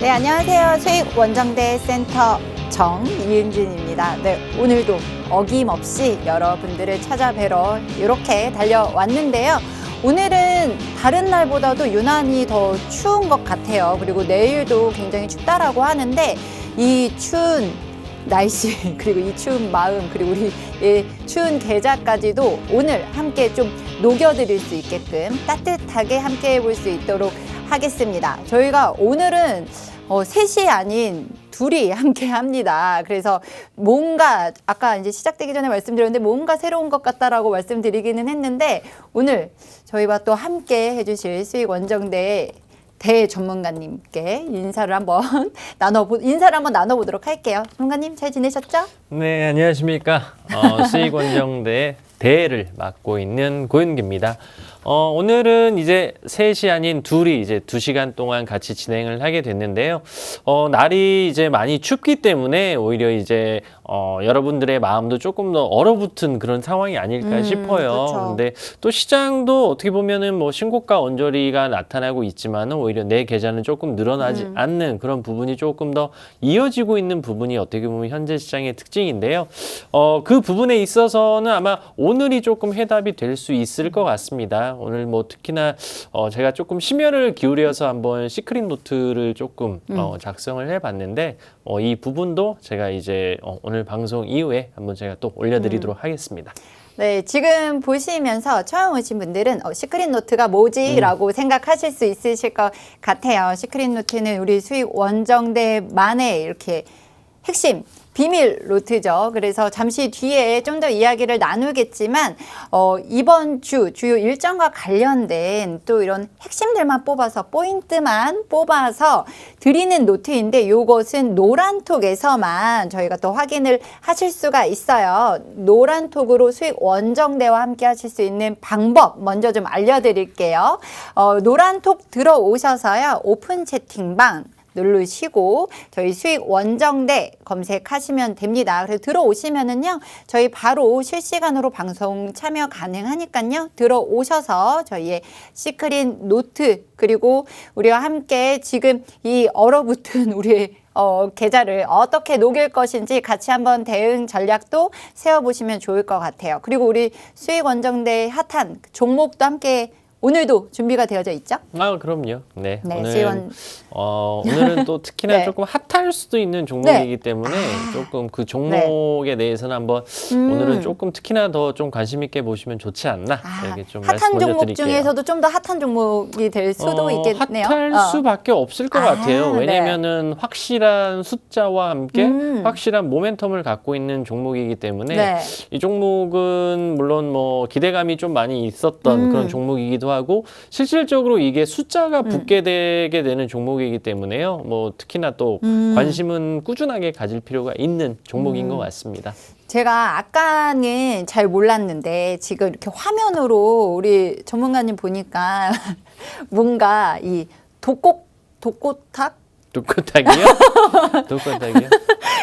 네, 안녕하세요. 수익 원정대 센터 정이은진입니다. 네, 오늘도 어김없이 여러분들을 찾아뵈러 이렇게 달려왔는데요. 오늘은 다른 날보다도 유난히 더 추운 것 같아요. 그리고 내일도 굉장히 춥다라고 하는데 이 추운 날씨 그리고 이 추운 마음 그리고 우리 이 추운 계절까지도 오늘 함께 좀 녹여드릴 수 있게끔 따뜻하게 함께 해볼 수 있도록 하겠습니다. 저희가 오늘은 셋이 아닌 둘이 함께 합니다. 그래서 뭔가 아까 이제 시작되기 전에 말씀드렸는데 뭔가 새로운 것 같다라고 말씀드리기는 했는데 오늘 저희와 또 함께 해주실 수익 원정대 대전문가님께 인사를 한번 나눠보도록 할게요. 전문가님 잘 지내셨죠? 네, 안녕하십니까. 수익 원정대 대를 맡고 있는 고윤기입니다. 오늘은 이제 셋이 아닌 둘이 이제 2시간 동안 같이 진행을 하게 됐는데요. 날이 이제 많이 춥기 때문에 오히려 이제 여러분들의 마음도 조금 더 얼어붙은 그런 상황이 아닐까 싶어요. 그쵸. 근데 또 시장도 어떻게 보면은 뭐 신고가 언저리가 나타나고 있지만은 오히려 내 계좌는 조금 늘어나지 않는 그런 부분이 조금 더 이어지고 있는 부분이 어떻게 보면 현재 시장의 특징인데요. 그 부분에 있어서는 아마 오늘이 조금 해답이 될 수 있을 것 같습니다. 오늘 뭐 특히나 제가 조금 심혈을 기울여서 한번 시크릿 노트를 조금 작성을 해봤는데 이 부분도 제가 이제 오늘 방송 이후에 한번 제가 또 올려드리도록 하겠습니다. 네, 지금 보시면서 처음 오신 분들은 시크릿 노트가 뭐지? 라고 생각하실 수 있으실 것 같아요. 시크릿 노트는 우리 수익 원정대만의 이렇게 핵심 비밀 노트죠. 그래서 잠시 뒤에 좀 더 이야기를 나누겠지만 이번 주요 일정과 관련된 또 이런 핵심들만 뽑아서 포인트만 뽑아서 드리는 노트인데 이것은 노란톡에서만 저희가 또 확인을 하실 수가 있어요. 노란톡으로 수익 원정대와 함께 하실 수 있는 방법 먼저 좀 알려드릴게요. 노란톡 들어오셔서요. 오픈 채팅방 누르시고 저희 수익 원정대 검색하시면 됩니다. 그래서 들어오시면은요 저희 바로 실시간으로 방송 참여 가능하니까요 들어오셔서 저희의 시크릿 노트 그리고 우리와 함께 지금 이 얼어붙은 우리의 계좌를 어떻게 녹일 것인지 같이 한번 대응 전략도 세워보시면 좋을 것 같아요. 그리고 우리 수익 원정대 핫한 종목도 함께 오늘도 준비가 되어져 있죠? 그럼요. 네. 오늘은 또 특히나 네. 조금 핫할 수도 있는 종목이기 때문에 조금 그 종목에 대해서는 한번 오늘은 조금 특히나 더 좀 관심 있게 보시면 좋지 않나 이렇게 좀 핫한 종목 드릴게요. 중에서도 좀 더 핫한 종목이 될 수도 있겠네요. 핫할 수밖에 없을 것 같아요. 왜냐면은 확실한 숫자와 함께 확실한 모멘텀을 갖고 있는 종목이기 때문에 이 종목은 물론 뭐 기대감이 좀 많이 있었던 그런 종목이기도 하고 실질적으로 이게 숫자가 붙게 되게 되는 종목이기 때문에요. 뭐 특히나 또 관심은 꾸준하게 가질 필요가 있는 종목인 것 같습니다. 제가 아까는 잘 몰랐는데 지금 이렇게 화면으로 우리 전문가님 보니까 뭔가 이 독고탁? 독고탁이요? 독고탁이요?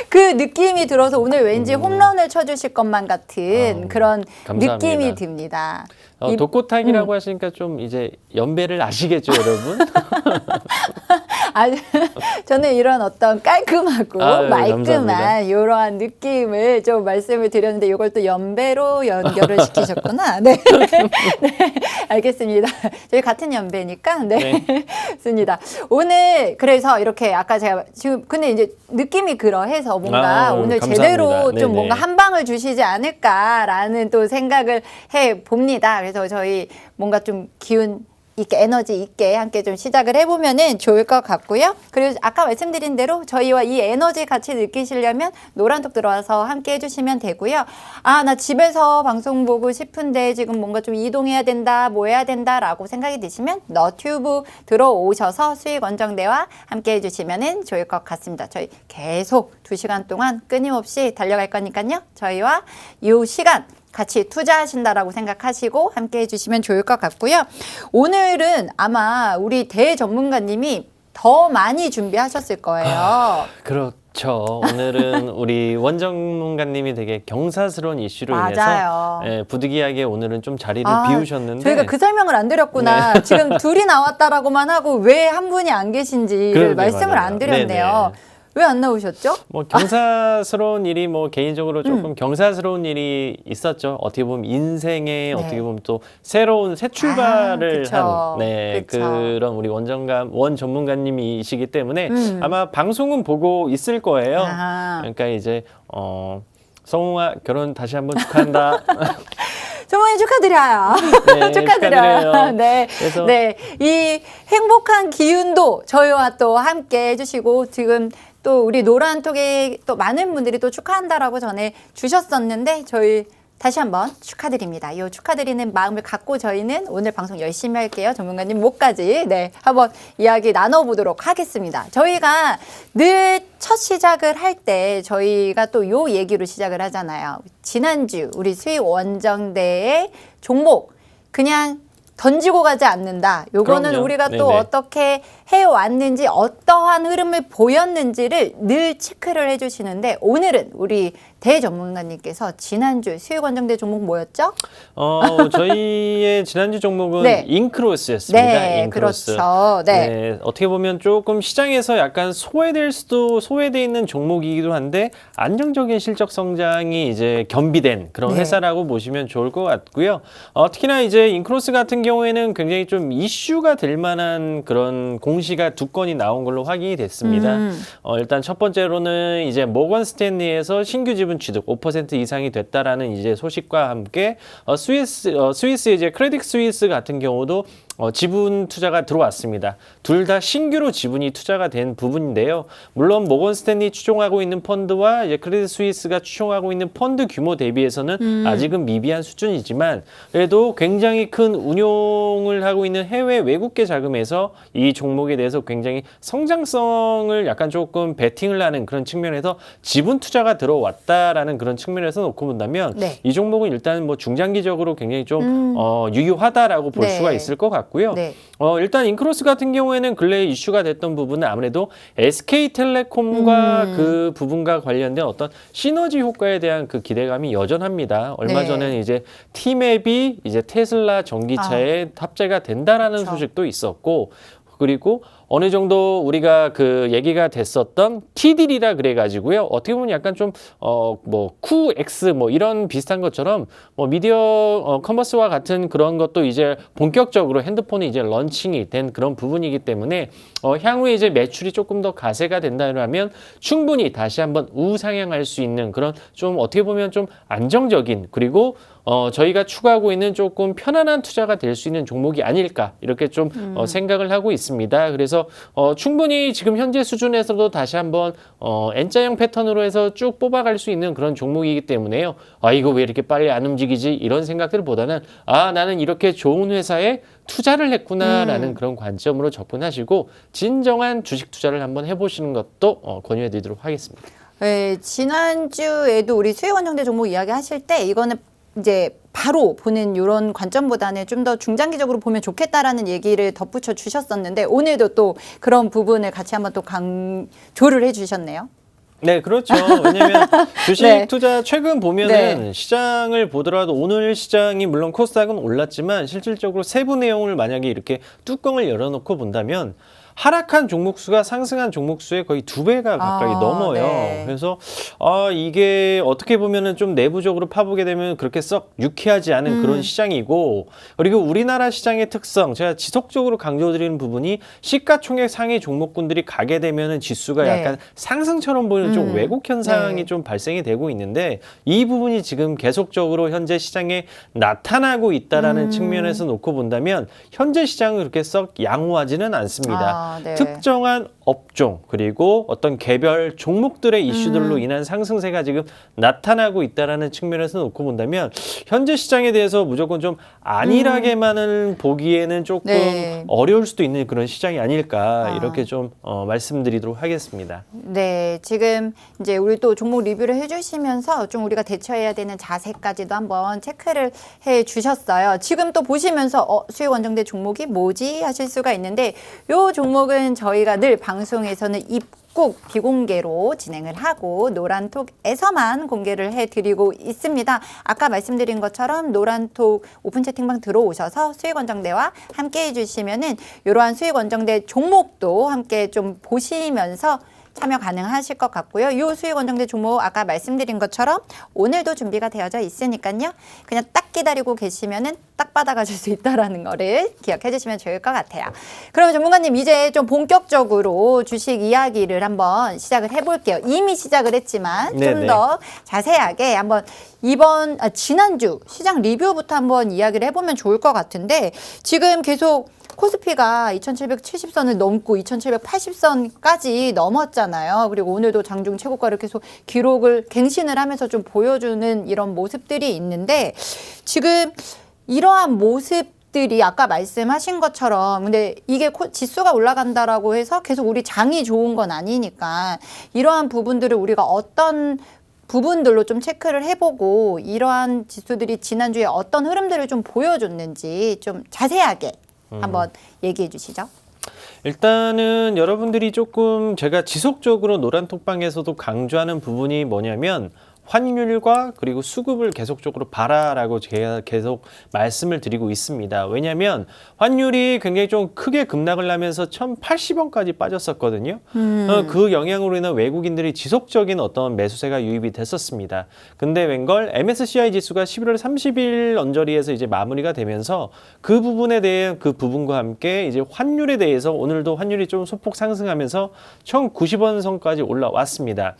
그 느낌이 들어서 오늘 왠지 홈런을 쳐주실 것만 같은 그런 감사합니다. 느낌이 듭니다. 독고탁이라고 하시니까 좀 이제 연배를 아시겠죠, 여러분? 저는 이런 어떤 깔끔하고 말끔한 감사합니다. 이러한 느낌을 좀 말씀을 드렸는데 이걸 또 연배로 연결을 시키셨구나. 네. 네, 알겠습니다. 저희 같은 연배니까 좋습니다. 오늘 그래서 이렇게 아까 제가 지금 근데 이제 느낌이 그러해서 뭔가 오늘 감사합니다. 제대로 좀 네네. 뭔가 한 방을 주시지 않을까라는 또 생각을 해 봅니다. 그래서 저희 뭔가 좀 기운 있게 에너지 있게 함께 좀 시작을 해보면은 좋을 것 같고요. 그리고 아까 말씀드린 대로 저희와 이 에너지 같이 느끼시려면 노란톡 들어와서 함께 해주시면 되고요. 나 집에서 방송 보고 싶은데 지금 뭔가 좀 이동해야 된다, 뭐 해야 된다라고 생각이 드시면 너튜브 들어오셔서 수익 원정대와 함께 해주시면은 좋을 것 같습니다. 저희 계속 2시간 동안 끊임없이 달려갈 거니까요. 저희와 이 시간 같이 투자하신다라고 생각하시고 함께 해주시면 좋을 것 같고요. 오늘은 아마 우리 대전문가님이 더 많이 준비하셨을 거예요. 그쵸. 오늘은 우리 원정문가님이 되게 경사스러운 이슈로 맞아요. 인해서 부득이하게 오늘은 좀 자리를 아, 비우셨는데 저희가 그 설명을 안 드렸구나. 지금 둘이 나왔다라고만 하고 왜 한 분이 안 계신지를 그러게 말씀을 말이에요. 안 드렸네요. 네네. 왜 안 나오셨죠? 뭐 경사스러운 일이 뭐 개인적으로 조금 경사스러운 일이 있었죠. 어떻게 보면 인생에 어떻게 보면 또 새로운 새 출발을 그쵸. 한 그쵸. 그런 우리 원 전문가님이시기 때문에 아마 방송은 보고 있을 거예요. 아하. 그러니까 이제 성웅아 결혼 다시 한번 축하한다. 정말 축하드려요. 네, 축하드려요. 축하드려요. 네. 그래서 네. 이 행복한 기운도 저희와 또 함께 해주시고 지금 또 우리 노란톡에 또 많은 분들이 또 축하한다라고 전해 주셨었는데 저희 다시 한번 축하드립니다. 이 축하드리는 마음을 갖고 저희는 오늘 방송 열심히 할게요. 전문가님 목까지 한번 이야기 나눠보도록 하겠습니다. 저희가 늘 첫 시작을 할 때 저희가 또 요 얘기로 시작을 하잖아요. 지난주 우리 수익 원정대의 종목 그냥 던지고 가지 않는다. 요거는 그럼요. 우리가 또 네네. 어떻게 해왔는지 어떠한 흐름을 보였는지를 늘 체크를 해주시는데 오늘은 우리 대전문가님께서 지난주 수익 원정대 종목 뭐였죠? 저희의 지난주 종목은 네. 인크로스였습니다. 네, 인크로스. 그렇죠. 네. 어떻게 보면 조금 시장에서 약간 소외돼 있는 종목이기도 한데 안정적인 실적 성장이 이제 겸비된 그런 네. 회사라고 보시면 좋을 것 같고요. 특히나 이제 인크로스 같은 경우에는 굉장히 좀 이슈가 될 만한 그런 공시가 두 건이 나온 걸로 확인이 됐습니다. 일단 첫 번째로는 이제 모건 스탠리에서 신규 지분 취득 5% 이상이 됐다라는 이제 소식과 함께 스위스 이제 크레딧 스위스 같은 경우도 지분 투자가 들어왔습니다. 둘 다 신규로 지분이 투자가 된 부분인데요. 물론 모건 스탠리 추종하고 있는 펀드와 이제 크레딧 스위스가 추종하고 있는 펀드 규모 대비해서는 아직은 미비한 수준이지만 그래도 굉장히 큰 운용을 하고 있는 해외 외국계 자금에서 이 종목에 대해서 굉장히 성장성을 약간 조금 베팅을 하는 그런 측면에서 지분 투자가 들어왔다라는 그런 측면에서 놓고 본다면 네. 이 종목은 일단 뭐 중장기적으로 굉장히 좀 유효하다라고 볼 네. 수가 있을 것 같고요. 네. 일단 인크로스 같은 경우에는 근래에 이슈가 됐던 부분은 아무래도 SK텔레콤과 그 부분과 관련된 어떤 시너지 효과에 대한 그 기대감이 여전합니다. 얼마 네. 전에는 이제 T맵이 이제 테슬라 전기차에 합재가 된다라는 그렇죠. 소식도 있었고 그리고 어느 정도 우리가 그 얘기가 됐었던 T딜이라 그래가지고요. 어떻게 보면 약간 좀 뭐 QX 뭐 이런 비슷한 것처럼 뭐 미디어 커머스와 같은 그런 것도 이제 본격적으로 핸드폰이 이제 런칭이 된 그런 부분이기 때문에 향후에 이제 매출이 조금 더 가세가 된다면 충분히 다시 한번 우상향할 수 있는 그런 좀 어떻게 보면 좀 안정적인 그리고 저희가 추구하고 있는 조금 편안한 투자가 될 수 있는 종목이 아닐까 이렇게 좀 생각을 하고 있습니다. 그래서 충분히 지금 현재 수준에서도 다시 한번 N자형 패턴으로 해서 쭉 뽑아갈 수 있는 그런 종목이기 때문에요. 이거 왜 이렇게 빨리 안 움직이지? 이런 생각들보다는 나는 이렇게 좋은 회사에 투자를 했구나라는 그런 관점으로 접근하시고 진정한 주식 투자를 한번 해보시는 것도 권유해드리도록 하겠습니다. 네, 지난주에도 우리 수익 원정대 종목 이야기 하실 때 이거는 이제 바로 보는 이런 관점보다는 좀 더 중장기적으로 보면 좋겠다라는 얘기를 덧붙여 주셨었는데 오늘도 또 그런 부분을 같이 한번 또 강조를 해주셨네요. 네, 그렇죠. 왜냐하면 주식 네. 투자 최근 보면은 시장을 보더라도 오늘 시장이 물론 코스닥은 올랐지만 실질적으로 세부 내용을 만약에 이렇게 뚜껑을 열어놓고 본다면 하락한 종목 수가 상승한 종목 수의 거의 2배가 가까이 넘어요. 네. 그래서 이게 어떻게 보면은 좀 내부적으로 파보게 되면 그렇게 썩 유쾌하지 않은 그런 시장이고 그리고 우리나라 시장의 특성 제가 지속적으로 강조드리는 부분이 시가총액 상위 종목군들이 가게 되면은 지수가 네. 약간 상승처럼 보이는 좀 왜곡 현상이 네. 좀 발생이 되고 있는데 이 부분이 지금 계속적으로 현재 시장에 나타나고 있다라는 측면에서 놓고 본다면 현재 시장은 그렇게 썩 양호하지는 않습니다. 네. 특정한 업종 그리고 어떤 개별 종목들의 이슈들로 인한 상승세가 지금 나타나고 있다라는 측면에서 놓고 본다면 현재 시장에 대해서 무조건 좀 안일하게만은 보기에는 조금 네. 어려울 수도 있는 그런 시장이 아닐까 이렇게 좀 말씀드리도록 하겠습니다. 네, 지금 이제 우리 또 종목 리뷰를 해주시면서 좀 우리가 대처해야 되는 자세까지도 한번 체크를 해주셨어요. 지금 또 보시면서 수익 원정대 종목이 뭐지 하실 수가 있는데 요 종목은 저희가 늘 방송에서는 꼭 비공개로 진행을 하고 노란톡에서만 공개를 해드리고 있습니다. 아까 말씀드린 것처럼 노란톡 오픈 채팅방 들어오셔서 수익원정대와 함께 해주시면은 이러한 수익원정대 종목도 함께 좀 보시면서 참여 가능하실 것 같고요. 이 수익원정대 종목 아까 말씀드린 것처럼 오늘도 준비가 되어져 있으니까요. 그냥 딱 기다리고 계시면은 딱 받아가실 수 있다라는 거를 기억해 주시면 좋을 것 같아요. 그럼 전문가님 이제 좀 본격적으로 주식 이야기를 한번 시작을 해볼게요. 이미 시작을 했지만 좀 더 자세하게 한번 지난주 시장 리뷰부터 한번 이야기를 해보면 좋을 것 같은데 지금 계속 코스피가 2770선을 넘고 2780선까지 넘었잖아요. 그리고 오늘도 장중 최고가를 계속 기록을 갱신을 하면서 좀 보여주는 이런 모습들이 있는데 지금 이러한 모습들이 아까 말씀하신 것처럼 근데 이게 지수가 올라간다라고 해서 계속 우리 장이 좋은 건 아니니까 이러한 부분들을 우리가 어떤 부분들로 좀 체크를 해보고 이러한 지수들이 지난주에 어떤 흐름들을 좀 보여줬는지 좀 자세하게 한번 얘기해 주시죠. 일단은 여러분들이 조금 제가 지속적으로 노란톡방에서도 강조하는 부분이 뭐냐면 환율과 그리고 수급을 계속적으로 봐라라고 제가 계속 말씀을 드리고 있습니다. 왜냐하면 환율이 굉장히 좀 크게 급락을 하면서 1080원까지 빠졌었거든요. 그 영향으로 인한 외국인들이 지속적인 어떤 매수세가 유입이 됐었습니다. 근데 웬걸 MSCI 지수가 11월 30일 언저리에서 이제 마무리가 되면서 그 부분에 대해 그 부분과 함께 이제 환율에 대해서 오늘도 환율이 좀 소폭 상승하면서 1090원 선까지 올라왔습니다.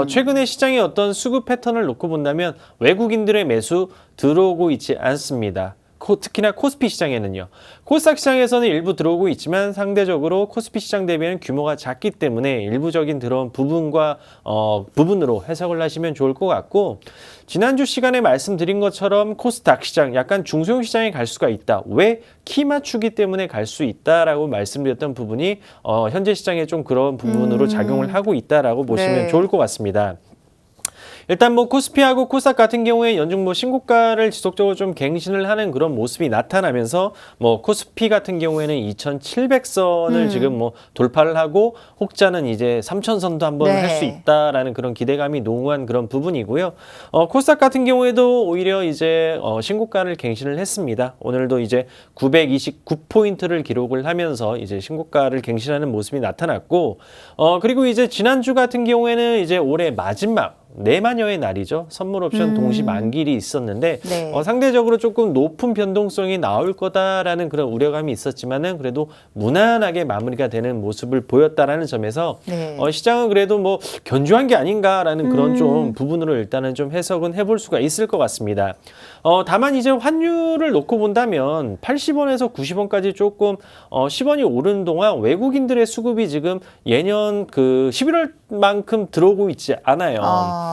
최근에 시장의 어떤 수급 패턴을 놓고 본다면 외국인들의 매수 들어오고 있지 않습니다. 특히나 코스피 시장에는요. 코스닥 시장에서는 일부 들어오고 있지만 상대적으로 코스피 시장 대비는 규모가 작기 때문에 일부적인 들어온 부분으로 해석을 하시면 좋을 것 같고 지난주 시간에 말씀드린 것처럼 코스닥 시장 약간 중소형 시장에 갈 수가 있다. 왜? 키 맞추기 때문에 갈 수 있다라고 말씀드렸던 부분이 현재 시장에 좀 그런 부분으로 작용을 하고 있다라고 보시면 좋을 것 같습니다. 일단 뭐 코스피하고 코스닥 같은 경우에 연중 뭐 신고가를 지속적으로 좀 갱신을 하는 그런 모습이 나타나면서 뭐 코스피 같은 경우에는 2,700선을 지금 뭐 돌파를 하고 혹자는 이제 3,000선도 한번 할 수 있다라는 그런 기대감이 농후한 그런 부분이고요. 코스닥 같은 경우에도 오히려 이제 신고가를 갱신을 했습니다. 오늘도 이제 929포인트를 기록을 하면서 이제 신고가를 갱신하는 모습이 나타났고 그리고 이제 지난주 같은 경우에는 이제 올해 마지막 내만여의 날이죠. 선물 옵션 동시 만기일이 있었는데 상대적으로 조금 높은 변동성이 나올 거다라는 그런 우려감이 있었지만은 그래도 무난하게 마무리가 되는 모습을 보였다라는 점에서 시장은 그래도 뭐 견조한 게 아닌가라는 그런 좀 부분으로 일단은 좀 해석은 해볼 수가 있을 것 같습니다. 다만 이제 환율을 놓고 본다면 80원에서 90원까지 조금 10원이 오른 동안 외국인들의 수급이 지금 예년 그 11월만큼 들어오고 있지 않아요.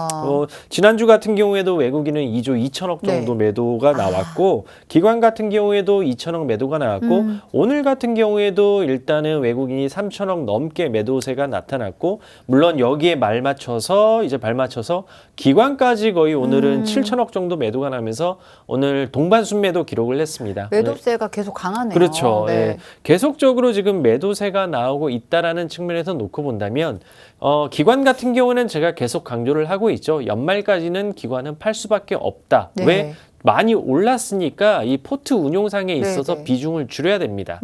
지난주 같은 경우에도 외국인은 2조 2천억 정도 매도가 나왔고 기관 같은 경우에도 2천억 매도가 나왔고 오늘 같은 경우에도 일단은 외국인이 3천억 넘게 매도세가 나타났고 물론 여기에 발맞춰서 기관까지 거의 오늘은 7천억 정도 매도가 나면서 오늘 동반순매도 기록을 했습니다. 매도세가 계속 강하네요. 그렇죠. 예. 계속적으로 지금 매도세가 나오고 있다라는 측면에서 놓고 본다면 기관 같은 경우는 제가 계속 강조를 하고 있죠. 연말까지는 기관은 팔 수밖에 없다. 왜? 많이 올랐으니까 이 포트 운용상에 있어서 비중을 줄여야 됩니다.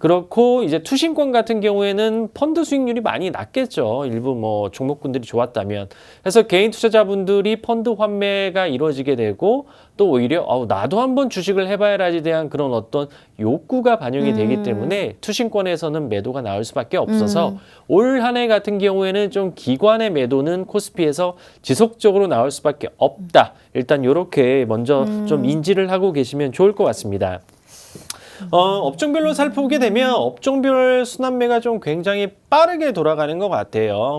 그렇고 이제 투신권 같은 경우에는 펀드 수익률이 많이 낮겠죠. 일부 뭐 종목군들이 좋았다면. 그래서 개인 투자자분들이 펀드 환매가 이루어지게 되고 또 오히려 나도 한번 주식을 해봐야라에 대한 그런 어떤 욕구가 반영이 되기 때문에 투신권에서는 매도가 나올 수밖에 없어서 올 한 해 같은 경우에는 좀 기관의 매도는 코스피에서 지속적으로 나올 수밖에 없다. 일단 이렇게 먼저 좀 인지를 하고 계시면 좋을 것 같습니다. 업종별로 살펴보게 되면 업종별 순환매가 좀 굉장히 빠르게 돌아가는 것 같아요.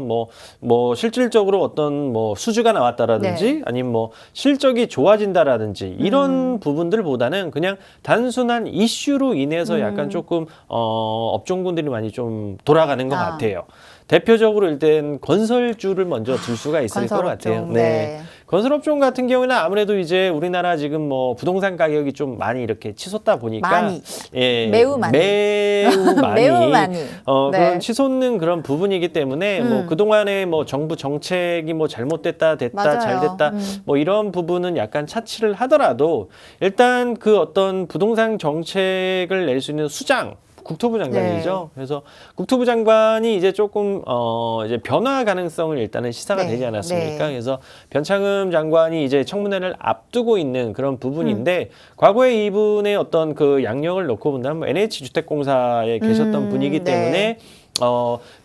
뭐 실질적으로 어떤 뭐 수주가 나왔다라든지 아니면 뭐 실적이 좋아진다라든지 이런 부분들보다는 그냥 단순한 이슈로 인해서 약간 조금 업종군들이 많이 좀 돌아가는 것 같아요. 대표적으로 일단 건설주를 먼저 들 수가 있을 것 같아요. 건설업종 같은 경우는 아무래도 이제 우리나라 지금 뭐 부동산 가격이 좀 많이 이렇게 치솟다 보니까 많이. 예, 매우 많이. 매우 많이 매우 많이. 네. 그런 치솟는 그런 부분이기 때문에 뭐 그동안에 뭐 정부 정책이 뭐 잘못됐다 됐다 맞아요. 잘 됐다 뭐 이런 부분은 약간 차치를 하더라도 일단 그 어떤 부동산 정책을 낼 수 있는 수장 국토부 장관이죠. 네. 그래서 국토부 장관이 이제 조금 이제 변화 가능성을 일단은 시사가 네. 되지 않았습니까? 네. 그래서 변창흠 장관이 이제 청문회를 앞두고 있는 그런 부분인데 과거에 이분의 어떤 그 양력을 놓고 본다면 NH주택공사에 계셨던 분이기 네. 때문에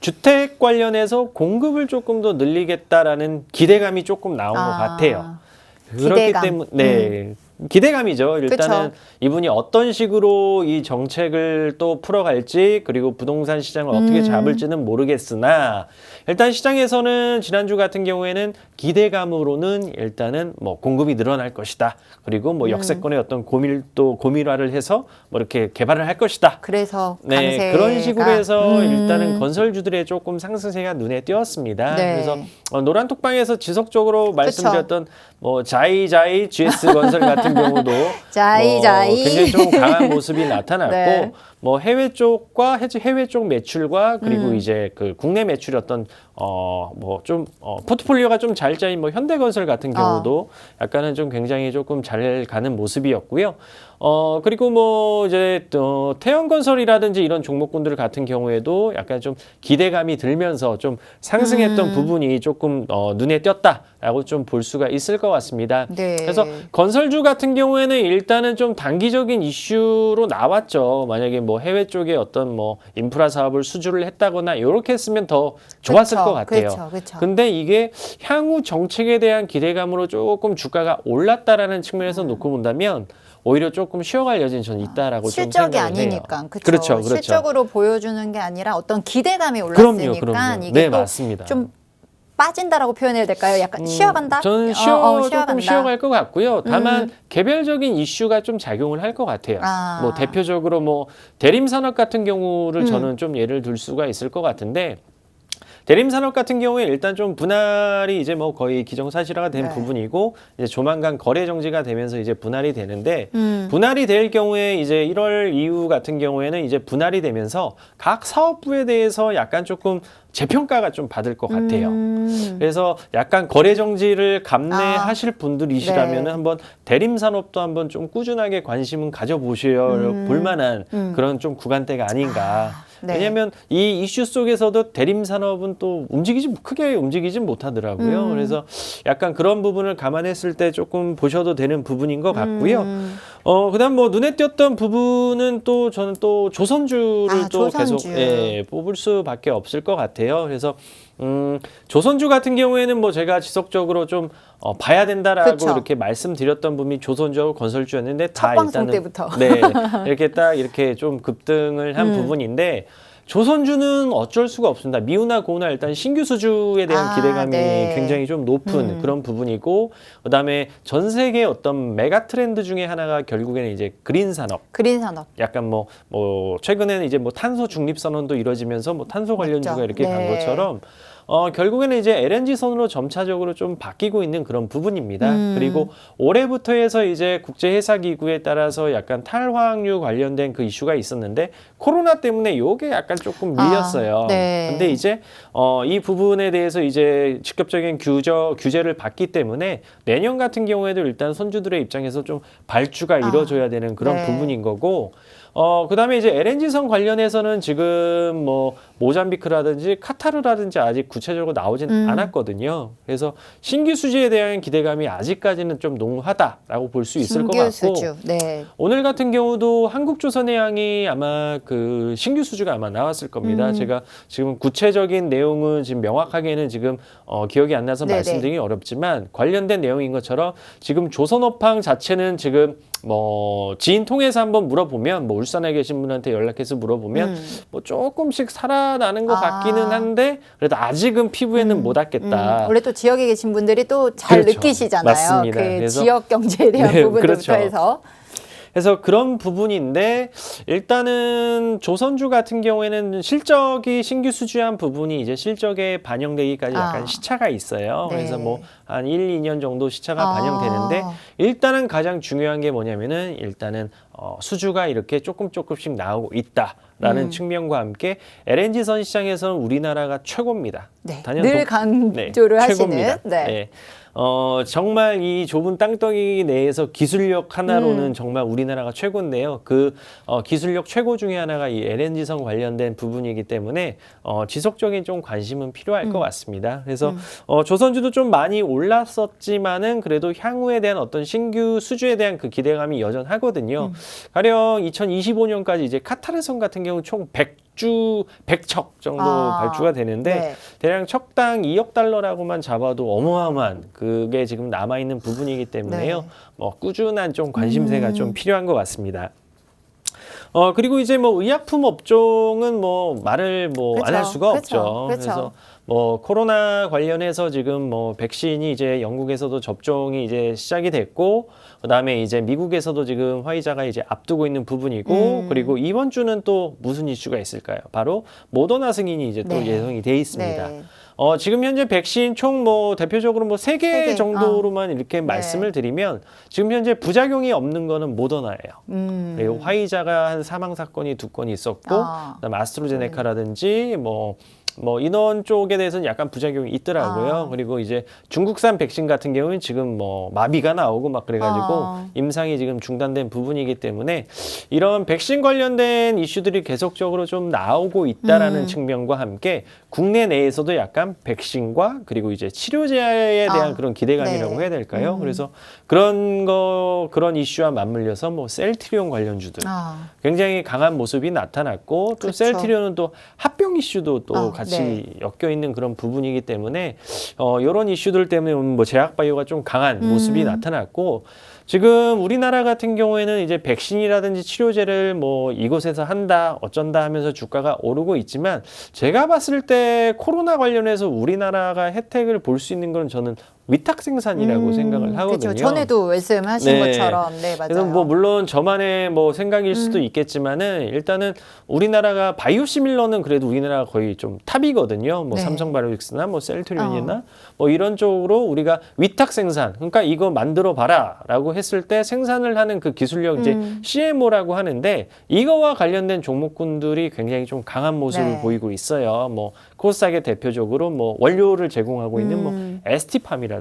주택 관련해서 공급을 조금 더 늘리겠다라는 기대감이 조금 나온 것 같아요. 그렇기 기대감. 때문에 네. 기대감이죠. 일단은 그쵸. 이분이 어떤 식으로 이 정책을 또 풀어갈지 그리고 부동산 시장을 어떻게 잡을지는 모르겠으나 일단 시장에서는 지난주 같은 경우에는 기대감으로는 일단은 뭐 공급이 늘어날 것이다. 그리고 뭐 역세권의 어떤 고밀화를 해서 뭐 이렇게 개발을 할 것이다. 그래서 네, 강세가. 그런 식으로 해서 일단은 건설주들의 조금 상승세가 눈에 띄었습니다. 네. 그래서 노란톡방에서 지속적으로 말씀드렸던 뭐 자이자이 GS 건설 같은 경우도 자이자이. 굉장히 좀 강한 모습이 나타났고 네. 뭐 해외 쪽과 해외 쪽 매출과 그리고 이제 그 국내 매출이 어떤 뭐 좀 포트폴리오가 좀 잘 짜인 뭐 현대건설 같은 경우도 약간은 좀 굉장히 조금 잘 가는 모습이었고요. 그리고 뭐 이제 또 태형건설이라든지 이런 종목군들 같은 경우에도 약간 좀 기대감이 들면서 좀 상승했던 부분이 조금 눈에 띄었다라고 좀 볼 수가 있을 것 같습니다. 네. 그래서 건설주 같은 경우에는 일단은 좀 단기적인 이슈로 나왔죠. 만약에 뭐 해외 쪽에 어떤 뭐 인프라 사업을 수주를 했다거나 이렇게 했으면 더 좋았을 것 같아요. 그렇죠. 근데 이게 향후 정책에 대한 기대감으로 조금 주가가 올랐다라는 측면에서 놓고 본다면 오히려 조금 쉬어갈 여지는 저는 있다라고 좀 실적이 생각을 해요. 아니니까. 그렇죠. 실적으로 보여주는 게 아니라 어떤 기대감이 올랐으니까 그럼요. 이게 네, 또 맞습니다. 좀 빠진다라고 표현해야 될까요? 약간 쉬어간다? 저는 조금 쉬어갈 것 같고요. 다만 개별적인 이슈가 좀 작용을 할 것 같아요. 뭐 대표적으로 뭐 대림산업 같은 경우를 저는 좀 예를 들 수가 있을 것 같은데 대림산업 같은 경우에 일단 좀 분할이 이제 뭐 거의 기정사실화가 된 네. 부분이고 이제 조만간 거래 정지가 되면서 이제 분할이 되는데 분할이 될 경우에 이제 1월 이후 같은 경우에는 이제 분할이 되면서 각 사업부에 대해서 약간 조금 재평가가 좀 받을 것 같아요. 그래서 약간 거래 정지를 감내하실 분들이시라면 네. 한번 대림산업도 한번 좀 꾸준하게 관심은 가져보실 볼 만한 그런 좀 구간대가 아닌가. 네. 왜냐하면 이 이슈 속에서도 대림산업은 또 크게 움직이진 못하더라고요. 그래서 약간 그런 부분을 감안했을 때 조금 보셔도 되는 부분인 것 같고요. 그다음 뭐 눈에 띄었던 부분은 또 저는 또 조선주를 또 조선주. 계속 뽑을 수밖에 없을 것 같아요. 그래서 조선주 같은 경우에는 뭐 제가 지속적으로 좀 봐야 된다라고 그쵸. 이렇게 말씀드렸던 부분이 조선주하고 건설주였는데 첫 다 방송 일단은 때부터. 네 이렇게 딱 이렇게 좀 급등을 한 부분인데 조선주는 어쩔 수가 없습니다. 미우나 고우나 일단 신규 수주에 대한 기대감이 네. 굉장히 좀 높은 그런 부분이고 그다음에 전 세계 어떤 메가 트렌드 중에 하나가 결국에는 이제 그린 산업. 약간 뭐 최근에는 이제 뭐 탄소 중립 선언도 이루어지면서 뭐 탄소 관련주가 맞죠. 이렇게 간 네. 것처럼 결국에는 이제 LNG 선으로 점차적으로 좀 바뀌고 있는 그런 부분입니다. 그리고 올해부터 해서 이제 국제해사기구에 따라서 약간 탈화학류 관련된 그 이슈가 있었는데 코로나 때문에 요게 약간 조금 밀렸어요. 네. 근데 이제 이 부분에 대해서 이제 직접적인 규제를 받기 때문에 내년 같은 경우에도 일단 선주들의 입장에서 좀 발주가 이루어져야 되는 그런 네. 부분인 거고 그다음에 이제 LNG선 관련해서는 지금 뭐 모잠비크라든지 카타르라든지 아직 구체적으로 나오진 않았거든요. 그래서 신규 수주에 대한 기대감이 아직까지는 좀 농후하다라고 볼 수 있을 것 같고 수주. 네. 오늘 같은 경우도 한국조선해양이 아마 그 신규 수주가 아마 나왔을 겁니다. 제가 지금 구체적인 내용은 지금 명확하게는 지금 기억이 안 나서 네네. 말씀드리기 어렵지만 관련된 내용인 것처럼 지금 조선업황 자체는 지금 뭐 지인 통해서 한번 물어보면 뭐 울산에 계신 분한테 연락해서 물어보면 뭐 조금씩 살아나는 것 같기는 한데 그래도 아직은 피부에는 못 닿겠다. 원래 또 지역에 계신 분들이 또 잘 그렇죠. 느끼시잖아요. 맞습니다. 그 그래서 지역 경제에 대한 네, 부분부터 그렇죠. 해서. 그래서 그런 부분인데 일단은 조선주 같은 경우에는 실적이 신규 수주한 부분이 이제 실적에 반영되기까지 약간 시차가 있어요. 네. 그래서 뭐 한 1, 2년 정도 시차가 반영되는데 일단은 가장 중요한 게 뭐냐면은 일단은 수주가 이렇게 조금씩 나오고 있다라는 측면과 함께 LNG선 시장에서는 우리나라가 최고입니다. 네. 단연 늘 강조를 하시는. 최고입니다. 네. 네. 정말 이 좁은 땅덩이 내에서 기술력 하나로는 정말 우리나라가 최고인데요. 그 기술력 최고 중에 하나가 이 LNG선 관련된 부분이기 때문에 지속적인 좀 관심은 필요할 것 같습니다. 그래서 조선주도 좀 많이 올랐었지만은 그래도 향후에 대한 어떤 신규 수주에 대한 그 기대감이 여전하거든요. 가령 2025년까지 이제 카타르선 같은 경우 총 100척 정도 발주가 되는데 네. 대략 척당 2억 달러라고만 잡아도 어마어마한 그게 지금 남아있는 부분이기 때문에요. 네. 뭐 꾸준한 좀 관심세가 좀 필요한 것 같습니다. 그리고 이제 뭐 의약품 업종은 뭐 말을 뭐 안 할 수가 없죠. 그래서 뭐 코로나 관련해서 지금 뭐 백신이 이제 영국에서도 접종이 이제 시작이 됐고 그다음에 이제 미국에서도 지금 화이자가 이제 앞두고 있는 부분이고 그리고 이번 주는 또 무슨 이슈가 있을까요? 바로 모더나 승인이 이제 또 예정이 돼 있습니다. 네. 지금 현재 백신 총 뭐 대표적으로 뭐 3개 정도로만 이렇게 말씀을 드리면 지금 현재 부작용이 없는 거는 모더나예요. 그리고 화이자가 한 사망 사건이 2건이 있었고 그다음에 아스트로제네카라든지 뭐 인원 쪽에 대해서는 약간 부작용이 있더라고요. 그리고 이제 중국산 백신 같은 경우는 지금 뭐 마비가 나오고 막 그래가지고 임상이 지금 중단된 부분이기 때문에 이런 백신 관련된 이슈들이 계속적으로 좀 나오고 있다라는 측면과 함께 국내 내에서도 약간 백신과 그리고 이제 치료제에 대한 그런 기대감이라고 해야 될까요? 그래서 그런 이슈와 맞물려서 뭐 셀트리온 관련주들 굉장히 강한 모습이 나타났고 또 셀트리온은 또 합병 이슈도 또 같이 엮여 있는 그런 부분이기 때문에 이런 이슈들 때문에 뭐 제약바이오가 좀 강한 모습이 나타났고 지금 우리나라 같은 경우에는 이제 백신이라든지 치료제를 뭐 이곳에서 한다 어쩐다 하면서 주가가 오르고 있지만 제가 봤을 때 코로나 관련해서 우리나라가 혜택을 볼 수 있는 건 저는 위탁 생산이라고 생각을 하거든요. 그렇죠. 전에도 말씀하신 것처럼, 네 맞아요. 그래서 뭐 물론 저만의 뭐 생각일 수도 있겠지만은 일단은 우리나라가 바이오시밀러는 그래도 우리나라가 거의 좀 탑이거든요. 뭐 삼성바이오틱스나 뭐 셀트리온이나 뭐 이런 쪽으로 우리가 위탁 생산, 그러니까 이거 만들어 봐라라고 했을 때 생산을 하는 그 기술력 이제 CMO라고 하는데 이거와 관련된 종목군들이 굉장히 좀 강한 모습을 보이고 있어요. 뭐 코스닥의 대표적으로 뭐 원료를 제공하고 있는 뭐 ST팜이라든지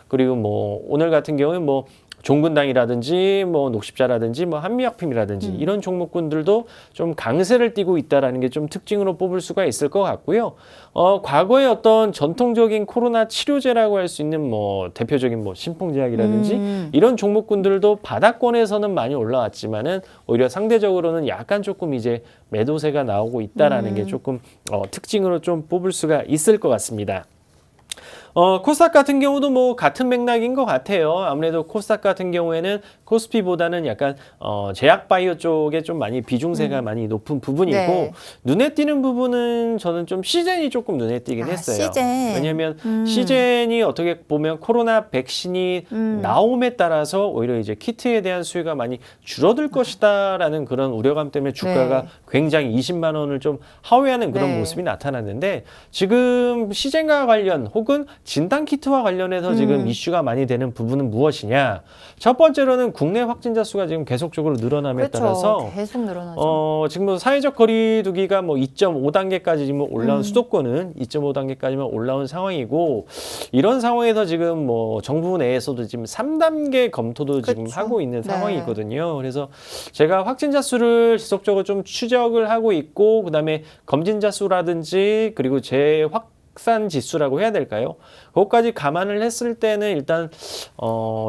그리고 뭐 오늘 같은 경우는 뭐 종근당이라든지 뭐 녹십자라든지 뭐 한미약품이라든지 이런 종목군들도 좀 강세를 띠고 있다라는 게 좀 특징으로 뽑을 수가 있을 것 같고요. 과거의 어떤 전통적인 코로나 치료제라고 할 수 있는 뭐 대표적인 뭐 신풍제약이라든지 이런 종목군들도 바닥권에서는 많이 올라왔지만은 오히려 상대적으로는 약간 조금 이제 매도세가 나오고 있다라는 게 조금 특징으로 좀 뽑을 수가 있을 것 같습니다. 코스닥 같은 경우도 뭐 같은 맥락인 것 같아요. 아무래도 코스닥 같은 경우에는 코스피보다는 약간 제약바이오 쪽에 좀 많이 비중세가 많이 높은 부분이고 눈에 띄는 부분은 저는 좀 시젠이 조금 눈에 띄긴 했어요. 시젠. 왜냐하면 시젠이 어떻게 보면 코로나 백신이 나옴에 따라서 오히려 이제 키트에 대한 수요가 많이 줄어들 것이다라는 그런 우려감 때문에 주가가 굉장히 20만 원을 좀 하회하는 그런 모습이 나타났는데 지금 시젠과 관련 혹은 진단키트와 관련해서 지금 이슈가 많이 되는 부분은 무엇이냐? 첫 번째로는 국내 확진자 수가 지금 계속적으로 늘어남에 따라서 계속 늘어나죠. 지금 뭐 사회적 거리두기가 뭐 2.5단계까지 지금 올라온 수도권은 2.5단계까지만 올라온 상황이고 이런 상황에서 지금 뭐 정부 내에서도 지금 3단계 검토도 지금 하고 있는 상황이거든요. 그래서 제가 확진자 수를 지속적으로 좀 추적을 하고 있고 그다음에 검진자 수라든지 그리고 확산 지수라고 해야 될까요? 그것까지 감안을 했을 때는 일단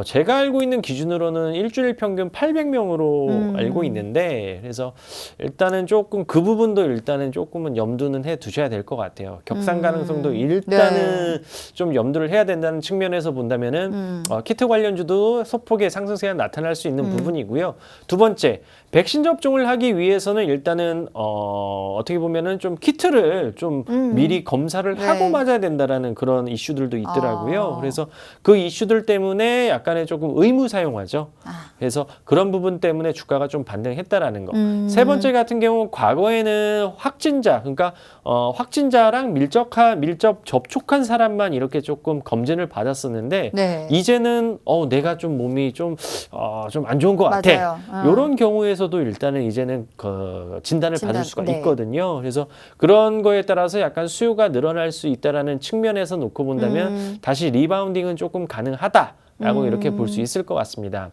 제가 알고 있는 기준으로는 일주일 평균 800명으로 알고 있는데 그래서 일단은 조금 그 부분도 일단은 조금은 염두는 해 두셔야 될 것 같아요. 격상 가능성도 일단은 좀 염두를 해야 된다는 측면에서 본다면은 키트 관련주도 소폭의 상승세가 나타날 수 있는 부분이고요. 두 번째, 백신 접종을 하기 위해서는 일단은 어떻게 보면은 좀 키트를 좀 미리 검사를 하고 맞아야 된다라는 그런 이슈들도 이슈들도 있더라고요. 그래서 그 이슈들 때문에 약간의 조금 의무 사용하죠. 그래서 그런 부분 때문에 주가가 좀 반등했다라는 거. 세 번째 같은 경우 과거에는 확진자, 그러니까 확진자랑 밀접 접촉한 사람만 이렇게 조금 검진을 받았었는데 네. 이제는 내가 좀 몸이 좀 안 좋은 것 같아. 맞아요. 이런 경우에서도 일단은 이제는 그 진단을 받을 수가 네. 있거든요. 그래서 그런 거에 따라서 약간 수요가 늘어날 수 있다라는 측면에서 놓고 본다면 다시 리바운딩은 조금 가능하다라고 이렇게 볼 수 있을 것 같습니다.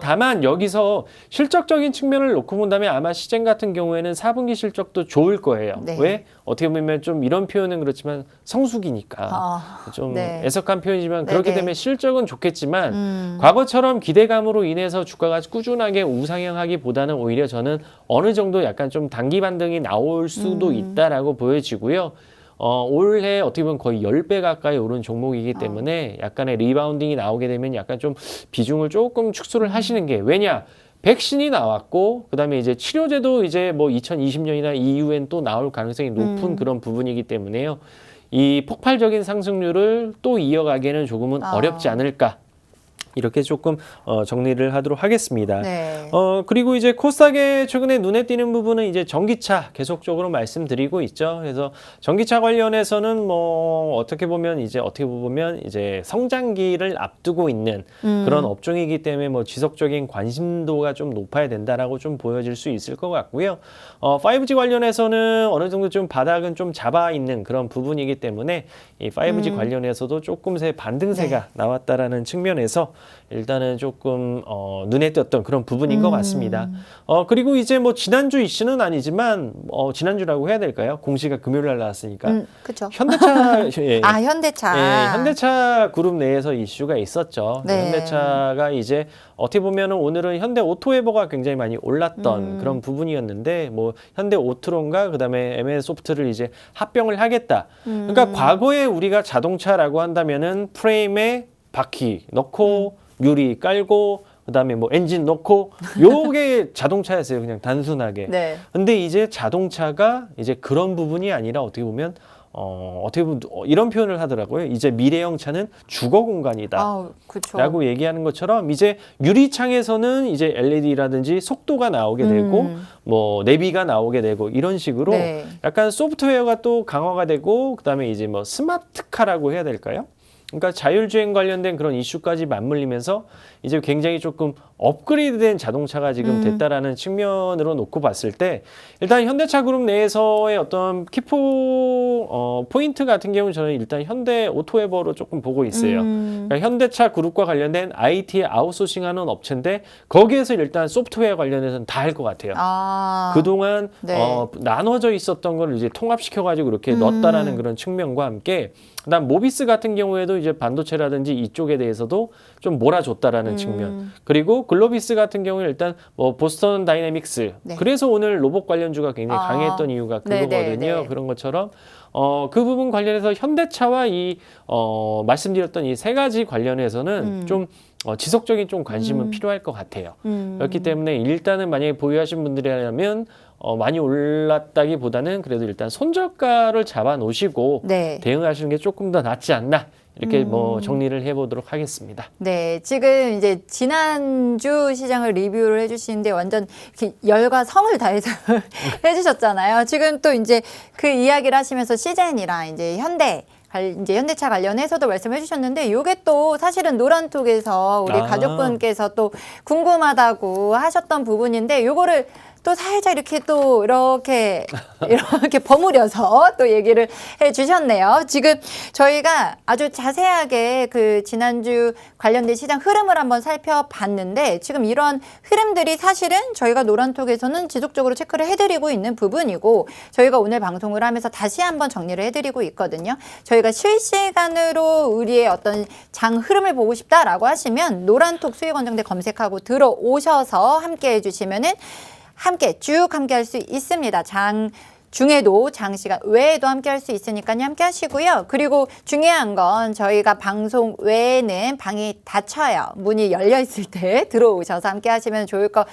다만 여기서 실적적인 측면을 놓고 본다면 아마 시장 같은 경우에는 4분기 실적도 좋을 거예요. 네. 왜? 어떻게 보면 좀 이런 표현은 그렇지만 성수기니까 좀 네. 애석한 표현이지만 네, 그렇기 네. 때문에 실적은 좋겠지만 과거처럼 기대감으로 인해서 주가가 꾸준하게 우상향하기보다는 오히려 저는 어느 정도 약간 좀 단기 반등이 나올 수도 있다라고 보여지고요. 올해 어떻게 보면 거의 10배 가까이 오른 종목이기 때문에 약간의 리바운딩이 나오게 되면 약간 좀 비중을 조금 축소를 하시는 게 왜냐? 백신이 나왔고 그다음에 이제 치료제도 이제 뭐 2020년이나 이후엔 또 나올 가능성이 높은 그런 부분이기 때문에요. 이 폭발적인 상승률을 또 이어가기에는 조금은 어렵지 않을까. 이렇게 조금 정리를 하도록 하겠습니다. 네. 그리고 이제 코스닥에 최근에 눈에 띄는 부분은 이제 전기차 계속적으로 말씀드리고 있죠. 그래서 전기차 관련해서는 뭐 어떻게 보면 이제 성장기를 앞두고 있는 그런 업종이기 때문에 뭐 지속적인 관심도가 좀 높아야 된다라고 좀 보여질 수 있을 것 같고요. 5G 관련해서는 어느 정도 좀 바닥은 좀 잡아 있는 그런 부분이기 때문에 이 5G 관련해서도 조금의 반등세가 나왔다라는 측면에서 일단은 조금 눈에 띄었던 그런 부분인 것 같습니다. 그리고 이제 뭐 지난주 이슈는 아니지만 지난주라고 해야 될까요? 공시가 금요일 날 나왔으니까 그렇죠. 현대차 현대차. 예, 현대차 그룹 내에서 이슈가 있었죠. 네. 현대차가 이제 어떻게 보면은 오늘은 현대 오토웨버가 굉장히 많이 올랐던 그런 부분이었는데 뭐 현대 오트론과 그다음에 MN소프트를 이제 합병을 하겠다. 그러니까 과거에 우리가 자동차라고 한다면은 프레임에 바퀴 넣고 유리 깔고 그다음에 뭐 엔진 넣고 요게 자동차였어요. 그냥 단순하게. 네. 근데 이제 자동차가 이제 그런 부분이 아니라 어떻게 보면 이런 표현을 하더라고요. 이제 미래형 차는 주거 공간이다. 그렇죠. 라고 얘기하는 것처럼 이제 유리창에서는 이제 LED라든지 속도가 나오게 되고 뭐 내비가 나오게 되고 이런 식으로 네. 약간 소프트웨어가 또 강화가 되고 그다음에 이제 뭐 스마트카라고 해야 될까요? 그러니까 자율주행 관련된 그런 이슈까지 맞물리면서 이제 굉장히 조금 업그레이드된 자동차가 지금 됐다라는 측면으로 놓고 봤을 때 일단 현대차 그룹 내에서의 어떤 포인트 같은 경우는 저는 일단 현대 오토웨버로 조금 보고 있어요. 그러니까 현대차 그룹과 관련된 IT에 아웃소싱하는 업체인데 거기에서 일단 소프트웨어 관련해서는 다 할 것 같아요. 그동안 네. 나눠져 있었던 걸 이제 통합시켜가지고 이렇게 넣었다라는 그런 측면과 함께 그다음 모비스 같은 경우에도 이제 반도체라든지 이쪽에 대해서도 좀 몰아줬다라는 측면. 그리고 글로비스 같은 경우에 일단 뭐 보스턴 다이내믹스. 네. 그래서 오늘 로봇 관련주가 굉장히 강했던 이유가 그거거든요. 그런 것처럼 그 부분 관련해서 현대차와 이 말씀드렸던 이 세 가지 관련해서는 좀 지속적인 좀 관심은 필요할 것 같아요. 그렇기 때문에 일단은 만약에 보유하신 분들이라면 많이 올랐다기보다는 그래도 일단 손절가를 잡아 놓으시고 네. 대응하시는 게 조금 더 낫지 않나 이렇게 뭐 정리를 해보도록 하겠습니다. 네, 지금 이제 지난주 시장을 리뷰를 해주시는데 완전 이렇게 열과 성을 다해서 해주셨잖아요. 지금 또 이제 그 이야기를 하시면서 시젠이랑 이제 현대차 관련해서도 말씀해 주셨는데 요게 또 사실은 노란톡에서 우리 가족분께서 또 궁금하다고 하셨던 부분인데 요거를 또 살짝 이렇게 버무려서 또 얘기를 해 주셨네요. 지금 저희가 아주 자세하게 그 지난주 관련된 시장 흐름을 한번 살펴봤는데 지금 이런 흐름들이 사실은 저희가 노란톡에서는 지속적으로 체크를 해드리고 있는 부분이고 저희가 오늘 방송을 하면서 다시 한번 정리를 해드리고 있거든요. 저희가 실시간으로 우리의 어떤 장 흐름을 보고 싶다라고 하시면 노란톡 수익원정대 검색하고 들어오셔서 함께 해주시면은 함께 할 수 있습니다. 장 중에도 장시간 외에도 함께 할 수 있으니까요. 함께 하시고요. 그리고 중요한 건 저희가 방송 외에는 방이 닫혀요. 문이 열려 있을 때 들어오셔서 함께 하시면 좋을 것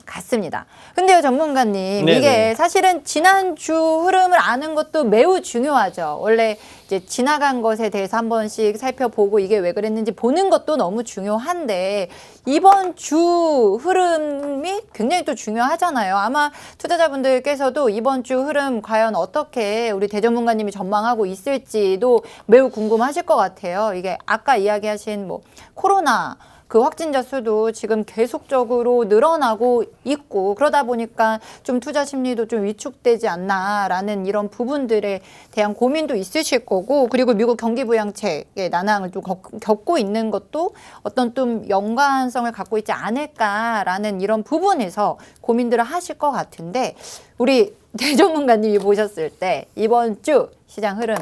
같습니다. 근데요, 전문가님. 네네. 이게 사실은 지난주 흐름을 아는 것도 매우 중요하죠. 원래 이제 지나간 것에 대해서 한 번씩 살펴보고 이게 왜 그랬는지 보는 것도 너무 중요한데 이번 주 흐름이 굉장히 또 중요하잖아요. 아마 투자자분들께서도 이번 주 흐름 과연 어떻게 우리 대전문가님이 전망하고 있을지도 매우 궁금하실 것 같아요. 이게 아까 이야기하신 뭐 코로나 그 확진자 수도 지금 계속적으로 늘어나고 있고 그러다 보니까 좀 투자 심리도 좀 위축되지 않나라는 이런 부분들에 대한 고민도 있으실 거고 그리고 미국 경기 부양책의 난항을 또 겪고 있는 것도 어떤 좀 연관성을 갖고 있지 않을까라는 이런 부분에서 고민들을 하실 것 같은데 우리 대전문가님이 보셨을 때 이번 주 시장 흐름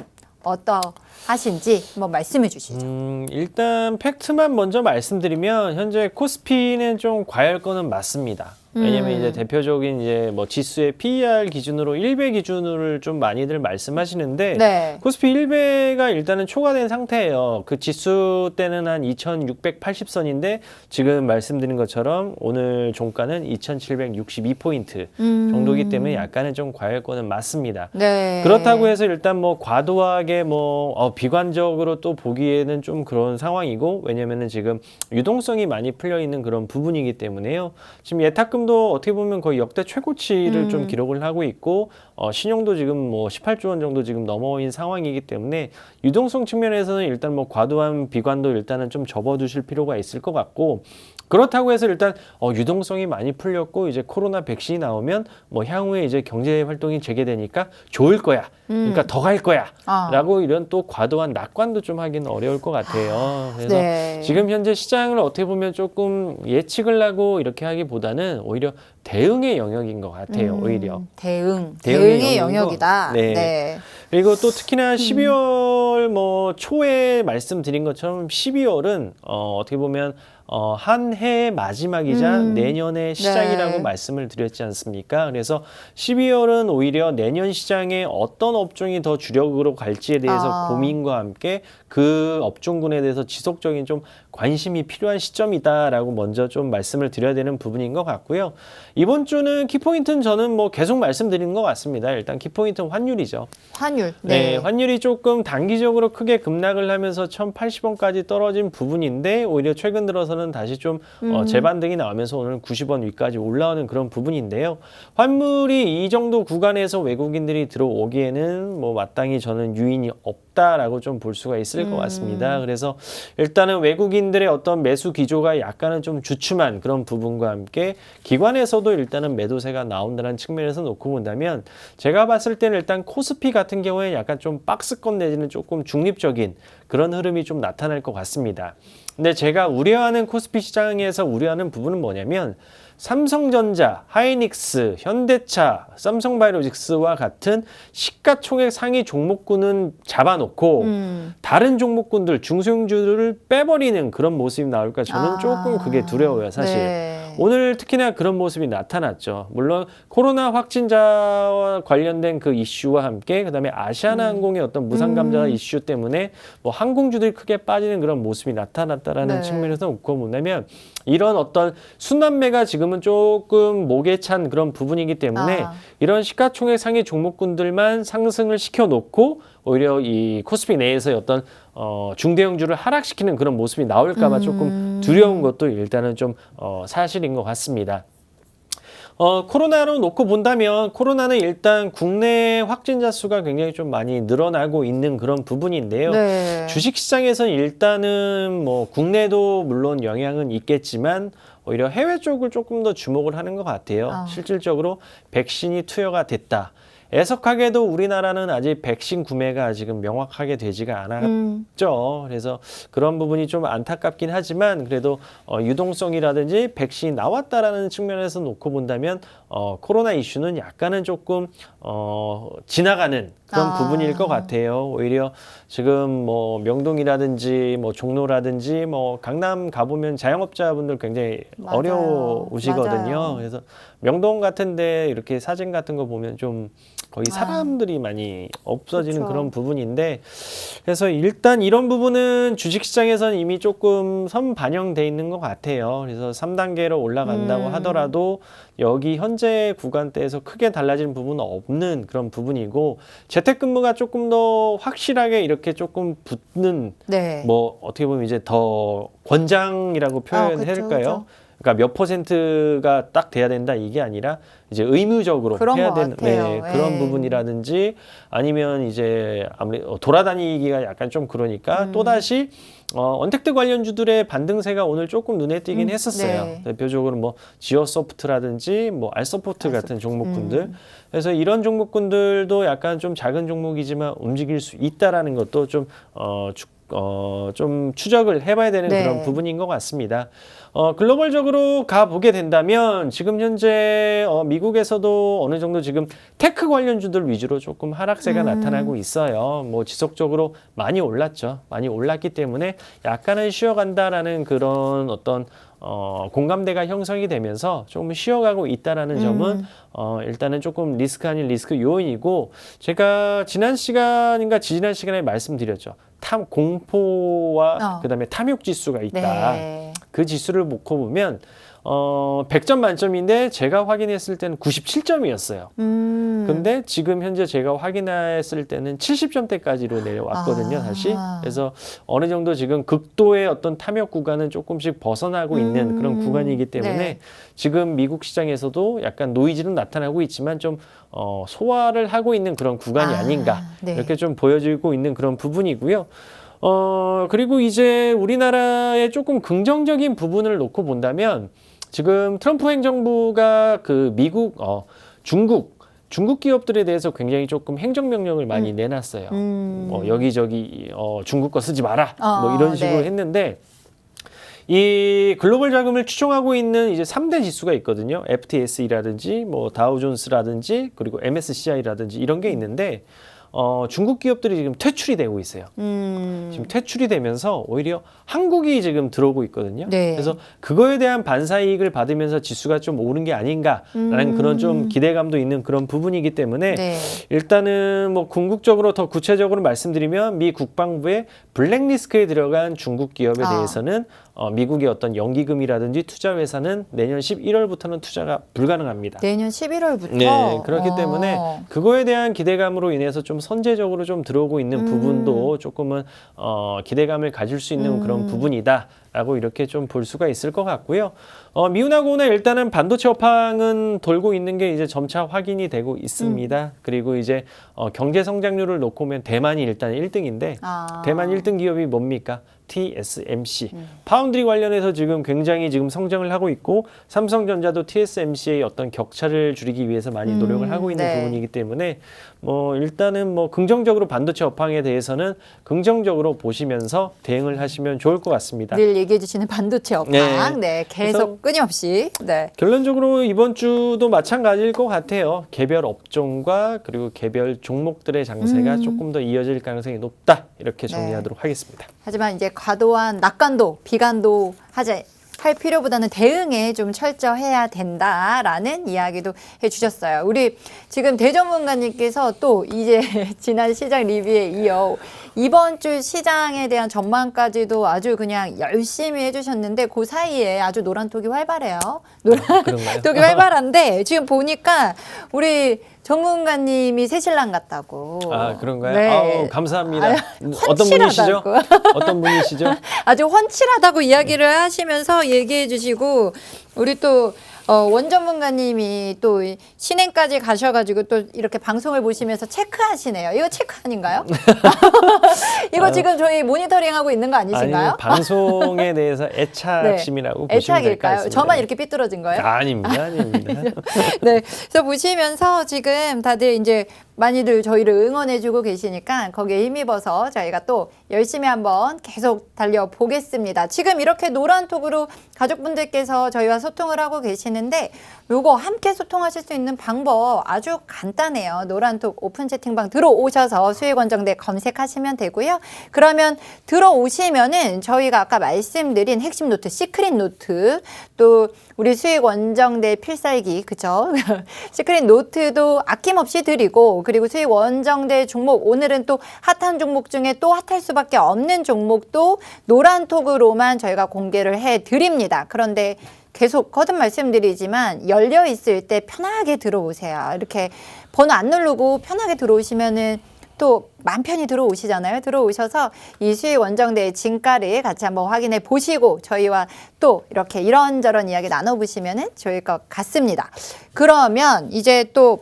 어떠하신지 한번 말씀해 주시죠. 일단 팩트만 먼저 말씀드리면 현재 코스피는 좀 과열권은 맞습니다. 왜냐면 이제 대표적인 이제 뭐 지수의 PER 기준으로 1배 기준을 좀 많이들 말씀하시는데 네. 코스피 1배가 일단은 초과된 상태예요. 그 지수 때는 한 2,680선인데 지금 말씀드린 것처럼 오늘 종가는 2,762포인트 정도이기 때문에 약간은 좀 과열권은 맞습니다. 네. 그렇다고 해서 일단 뭐 과도하게 뭐 비관적으로 또 보기에는 좀 그런 상황이고 왜냐면은 지금 유동성이 많이 풀려 있는 그런 부분이기 때문에요. 지금 예탁금도 어떻게 보면 거의 역대 최고치를 좀 기록을 하고 있고 신용도 지금 뭐 18조 원 정도 지금 넘어인 상황이기 때문에 유동성 측면에서는 일단 뭐 과도한 비관도 일단은 좀 접어두실 필요가 있을 것 같고 그렇다고 해서 일단 유동성이 많이 풀렸고 이제 코로나 백신이 나오면 뭐 향후에 이제 경제 활동이 재개되니까 좋을 거야. 그러니까 더 갈 거야. 라고 이런 또 과도한 낙관도 좀 하기는 어려울 것 같아요. 그래서 네. 지금 현재 시장을 어떻게 보면 조금 예측을 하고 이렇게 하기보다는 오히려 대응의 영역인 것 같아요. 오히려. 대응의 영역이다. 네. 네. 그리고 또 특히나 12월 뭐 초에 말씀드린 것처럼 12월은 어떻게 보면 한 해의 마지막이자 내년의 시장이라고 네. 말씀을 드렸지 않습니까? 그래서 12월은 오히려 내년 시장에 어떤 업종이 더 주력으로 갈지에 대해서 고민과 함께 그 업종군에 대해서 지속적인 좀 관심이 필요한 시점이다라고 먼저 좀 말씀을 드려야 되는 부분인 것 같고요. 이번 주는 키포인트는 저는 뭐 계속 말씀드리는 것 같습니다. 일단 키포인트는 환율이죠. 환율. 네, 환율이 조금 단기적으로 크게 급락을 하면서 1,080원까지 떨어진 부분인데 오히려 최근 들어서는 다시 좀 재반등이 나오면서 오늘 90원 위까지 올라오는 그런 부분인데요. 환물이 이 정도 구간에서 외국인들이 들어오기에는 뭐 마땅히 저는 유인이 없다라고 좀 볼 수가 있을 것 같습니다. 그래서 일단은 외국인들의 어떤 매수 기조가 약간은 좀 주춤한 그런 부분과 함께 기관에서도 일단은 매도세가 나온다는 측면에서 놓고 본다면 제가 봤을 때는 일단 코스피 같은 경우에 약간 좀 박스권 내지는 조금 중립적인 그런 흐름이 좀 나타날 것 같습니다. 근데 제가 우려하는 코스피 시장에서 우려하는 부분은 뭐냐면 삼성전자, 하이닉스, 현대차, 삼성바이오로직스와 같은 시가총액 상위 종목군은 잡아놓고 다른 종목군들, 중소형주들을 빼버리는 그런 모습이 나올까 저는 조금 그게 두려워요, 사실. 네. 오늘 특히나 그런 모습이 나타났죠. 물론 코로나 확진자와 관련된 그 이슈와 함께 그다음에 아시아나항공의 어떤 무상감자 이슈 때문에 뭐 항공주들이 크게 빠지는 그런 모습이 나타났다라는 네. 측면에서 놓고 본다면 이런 어떤 순환매가 지금은 조금 목에 찬 그런 부분이기 때문에 이런 시가총액 상위 종목군들만 상승을 시켜놓고 오히려 이 코스피 내에서의 어떤 중대형주를 하락시키는 그런 모습이 나올까봐 조금 두려운 것도 일단은 좀 사실인 것 같습니다. 코로나로 놓고 본다면 코로나는 일단 국내 확진자 수가 굉장히 좀 많이 늘어나고 있는 그런 부분인데요. 네. 주식시장에서는 일단은 뭐 국내도 물론 영향은 있겠지만 오히려 해외 쪽을 조금 더 주목을 하는 것 같아요. 실질적으로 백신이 투여가 됐다. 애석하게도 우리나라는 아직 백신 구매가 지금 명확하게 되지가 않았죠. 그래서 그런 부분이 좀 안타깝긴 하지만 그래도 유동성이라든지 백신이 나왔다라는 측면에서 놓고 본다면 코로나 이슈는 약간은 조금 지나가는 그런 부분일 것 같아요. 오히려 지금 뭐 명동이라든지 뭐 종로라든지 뭐 강남 가보면 자영업자분들 굉장히 어려우시거든요. 맞아요. 그래서 명동 같은데 이렇게 사진 같은 거 보면 좀 거의 사람들이 많이 없어지는 그쵸. 그런 부분인데, 그래서 일단 이런 부분은 주식시장에서는 이미 조금 선반영돼 있는 것 같아요. 그래서 3단계로 올라간다고 하더라도 여기 현재 구간대에서 크게 달라지는 부분은 없는 그런 부분이고, 재택근무가 조금 더 확실하게 이렇게 조금 붙는, 네. 뭐 어떻게 보면 이제 더 권장이라고 표현할까요? 그쵸. 그러니까 몇 퍼센트가 딱 돼야 된다 이게 아니라 이제 의무적으로 그런 해야 것 되는 같아요. 그런 예. 부분이라든지, 아니면 이제 아무래도 돌아다니기가 약간 좀 그러니까 또다시 언택트 관련주들의 반등세가 오늘 조금 눈에 띄긴 했었어요. 네. 대표적으로 뭐 지오소프트라든지 뭐 알서포트 같은 종목군들. 그래서 이런 종목군들도 약간 좀 작은 종목이지만 움직일 수 있다라는 것도 좀 추적을 해봐야 되는 네. 그런 부분인 것 같습니다. 글로벌적으로 가보게 된다면 지금 현재 미국에서도 어느 정도 지금 테크 관련주들 위주로 조금 하락세가 나타나고 있어요. 뭐 지속적으로 많이 올랐죠. 많이 올랐기 때문에 약간은 쉬어간다라는 그런 어떤 공감대가 형성이 되면서 조금 쉬어가고 있다라는 점은 일단은 조금 리스크 아닌 리스크 요인이고, 제가 지난 시간인가 지지난 시간에 말씀드렸죠. 공포와 그다음에 탐욕 지수가 있다. 네. 그 지수를 놓고 보면 100점 만점인데 제가 확인했을 때는 97점이었어요. 근데 지금 현재 제가 확인했을 때는 70점대까지로 내려왔거든요, 다시. 그래서 어느 정도 지금 극도의 어떤 탐욕 구간은 조금씩 벗어나고 있는 그런 구간이기 때문에 네. 지금 미국 시장에서도 약간 노이즈는 나타나고 있지만 좀 소화를 하고 있는 그런 구간이 아닌가. 네. 이렇게 좀 보여지고 있는 그런 부분이고요. 그리고 이제 우리나라의 조금 긍정적인 부분을 놓고 본다면 지금 트럼프 행정부가 그 미국, 중국 기업들에 대해서 굉장히 조금 행정명령을 많이 내놨어요. 뭐 여기저기 중국 거 쓰지 마라. 뭐 이런 식으로 네. 했는데, 이 글로벌 자금을 추종하고 있는 이제 3대 지수가 있거든요. FTSE라든지 뭐 다우존스라든지 그리고 MSCI라든지 이런 게 있는데, 중국 기업들이 지금 퇴출이 되고 있어요. 지금 퇴출이 되면서 오히려 한국이 지금 들어오고 있거든요. 네. 그래서 그거에 대한 반사이익을 받으면서 지수가 좀 오른 게 아닌가라는 그런 좀 기대감도 있는 그런 부분이기 때문에 네. 일단은 뭐 궁극적으로 더 구체적으로 말씀드리면 미 국방부의 블랙리스트에 들어간 중국 기업에 대해서는 미국의 어떤 연기금이라든지 투자회사는 내년 11월부터는 투자가 불가능합니다. 내년 11월부터. 네, 그렇기 때문에 그거에 대한 기대감으로 인해서 좀 선제적으로 좀 들어오고 있는 부분도 조금은 기대감을 가질 수 있는 그런 부분이다라고 이렇게 좀 볼 수가 있을 것 같고요. 미운하고는 일단은 반도체 업황은 돌고 있는 게 이제 점차 확인이 되고 있습니다. 그리고 이제 경제 성장률을 놓고 보면 대만이 일단 1등인데 대만 1등 기업이 뭡니까? TSMC. 파운드리 관련해서 지금 굉장히 지금 성장을 하고 있고, 삼성전자도 TSMC의 어떤 격차를 줄이기 위해서 많이 노력을 하고 있는 네. 부분이기 때문에 뭐 일단은 뭐 긍정적으로 반도체 업황에 대해서는 긍정적으로 보시면서 대응을 하시면 좋을 것 같습니다. 늘 얘기해 주시는 반도체 업황. 네. 계속 끊임없이. 네. 결론적으로 이번 주도 마찬가지일 것 같아요. 개별 업종과 그리고 개별 종목들의 장세가 조금 더 이어질 가능성이 높다. 이렇게 정리하도록 하겠습니다. 하지만 이제 과도한 낙관도, 비관도 할 필요보다는 대응에 좀 철저해야 된다라는 이야기도 해주셨어요. 우리 지금 대전문가님께서 또 이제 지난 시장 리뷰에 이어 이번 주 시장에 대한 전망까지도 아주 그냥 열심히 해주셨는데 그 사이에 아주 노란톡이 활발해요. 그런가요? 노란톡이 활발한데 지금 보니까 우리 전문가님이 새신랑 같다고. 아, 그런가요? 네. 아우, 감사합니다. 어떤 헌칠하다고. 분이시죠? 어떤 분이시죠? 아주 훤칠하다고 이야기를 하시면서 얘기해 주시고, 우리 또 원 전문가님이 또 신행까지 가셔가지고 또 이렇게 방송을 보시면서 체크하시네요. 이거 체크 아닌가요? 이거 지금 저희 모니터링하고 있는 거 아니신가요? 아니, 방송에 대해서 애착심이라고 보시면 될 것 애착일까요? 같습니다. 저만 이렇게 삐뚤어진 거예요? 아닙니다, 아닙니다. 네. 그래서 보시면서 지금 다들 이제 많이들 저희를 응원해주고 계시니까 거기에 힘입어서 저희가 또 열심히 한번 계속 달려보겠습니다. 지금 이렇게 노란톡으로 가족분들께서 저희와 소통을 하고 계시는데 요거 함께 소통하실 수 있는 방법 아주 간단해요. 노란톡 오픈 채팅방 들어오셔서 수익원정대 검색하시면 되고요. 그러면 들어오시면은 저희가 아까 말씀드린 핵심 노트, 시크릿 노트, 또 우리 수익원정대 필살기, 그죠? 시크릿 노트도 아낌없이 드리고, 그리고 수익원정대 종목, 오늘은 또 핫한 종목 중에 또 핫할 수밖에 없는 종목도 노란톡으로만 저희가 공개를 해드립니다. 그런데 계속 거듭 말씀드리지만 열려 있을 때 편하게 들어오세요. 이렇게 번호 안 누르고 편하게 들어오시면은 또 맘 편히 들어오시잖아요. 들어오셔서 이 수익 원정대의 진가를 같이 한번 확인해 보시고 저희와 또 이렇게 이런저런 이야기 나눠보시면은 좋을 것 같습니다. 그러면 이제 또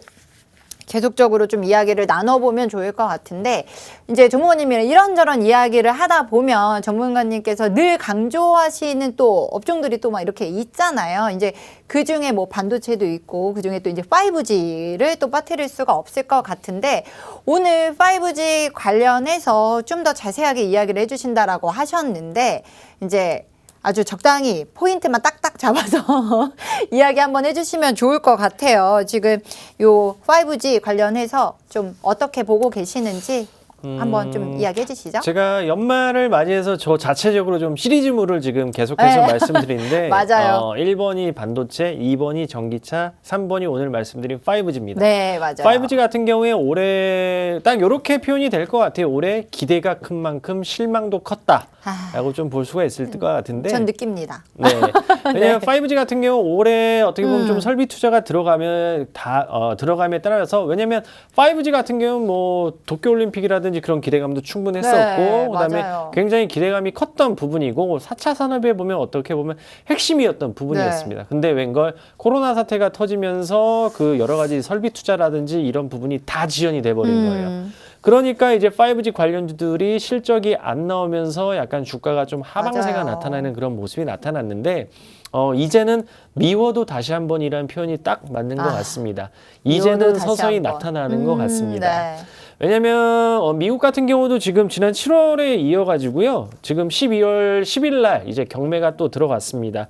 계속적으로 좀 이야기를 나눠보면 좋을 것 같은데, 이제 전문가님이랑 이런저런 이야기를 하다 보면 전문가님께서 늘 강조하시는 또 업종들이 또 막 이렇게 있잖아요. 이제 그 중에 뭐 반도체도 있고, 그 중에 또 이제 5G를 또 빠뜨릴 수가 없을 것 같은데, 오늘 5G 관련해서 좀 더 자세하게 이야기를 해주신다라고 하셨는데, 이제 아주 적당히 포인트만 딱딱 잡아서 이야기 한번 해주시면 좋을 것 같아요. 지금 요 5G 관련해서 좀 어떻게 보고 계시는지 한번 좀 이야기해 주시죠. 제가 연말을 맞이해서 저 자체적으로 좀 시리즈물을 지금 계속해서 네. 말씀드리는데 맞아요. 1번이 반도체, 2번이 전기차, 3번이 오늘 말씀드린 5G입니다. 네, 맞아요. 5G 같은 경우에 올해 딱 이렇게 표현이 될 것 같아요. 올해 기대가 큰 만큼 실망도 컸다. 라고 좀 볼 수가 있을 것 같은데. 전 느낍니다. 네. 왜냐하면 5G 같은 경우 올해 어떻게 보면 좀 설비 투자가 들어가면 들어감에 따라서, 왜냐하면 5G 같은 경우는 뭐 도쿄올림픽이라든지 그런 기대감도 충분했었고, 네, 그다음에 맞아요. 굉장히 기대감이 컸던 부분이고 4차 산업에 보면 어떻게 보면 핵심이었던 부분이었습니다. 근데 웬걸 코로나 사태가 터지면서 그 여러 가지 설비 투자라든지 이런 부분이 다 지연이 돼버린 거예요. 그러니까 이제 5G 관련주들이 실적이 안 나오면서 약간 주가가 좀 하방세가 맞아요. 나타나는 그런 모습이 나타났는데, 이제는 미워도 다시 한번이라는 표현이 딱 맞는 것 같습니다. 이제는 미워도 다시 서서히 한번. 나타나는 것 같습니다. 네. 왜냐면 미국 같은 경우도 지금 지난 7월에 이어가지고요. 지금 12월 10일 날 이제 경매가 또 들어갔습니다.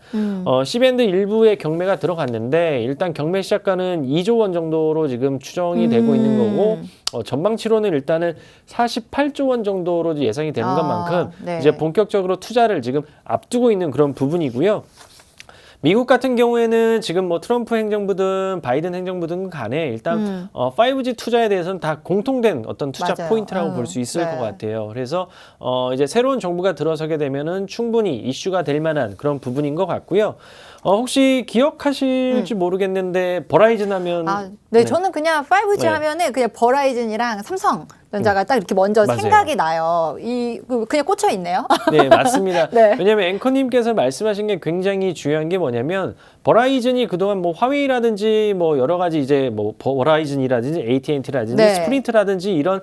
시밴드 일부의 경매가 들어갔는데, 일단 경매 시작가는 2조 원 정도로 지금 추정이 되고 있는 거고, 전망치로는 일단은 48조 원 정도로 예상이 되는 것만큼 네. 이제 본격적으로 투자를 지금 앞두고 있는 그런 부분이고요. 미국 같은 경우에는 지금 뭐 트럼프 행정부든 바이든 행정부든 간에 일단 5G 투자에 대해서는 다 공통된 어떤 투자 맞아요. 포인트라고 볼 수 있을 네. 것 같아요. 그래서 이제 새로운 정부가 들어서게 되면은 충분히 이슈가 될 만한 그런 부분인 것 같고요. 혹시 기억하실지 모르겠는데 버라이즌 하면 네, 저는 그냥 5G 네. 하면은 그냥 버라이즌이랑 삼성전자가 딱 이렇게 먼저 맞아요. 생각이 나요. 그냥 꽂혀 있네요. 네, 맞습니다. 네. 왜냐하면 앵커님께서 말씀하신 게 굉장히 중요한 게 뭐냐면, 버라이즌이 그동안 뭐 화웨이라든지 뭐 여러 가지 이제 뭐 버라이즌이라든지 AT&T라든지 네. 스프린트라든지 이런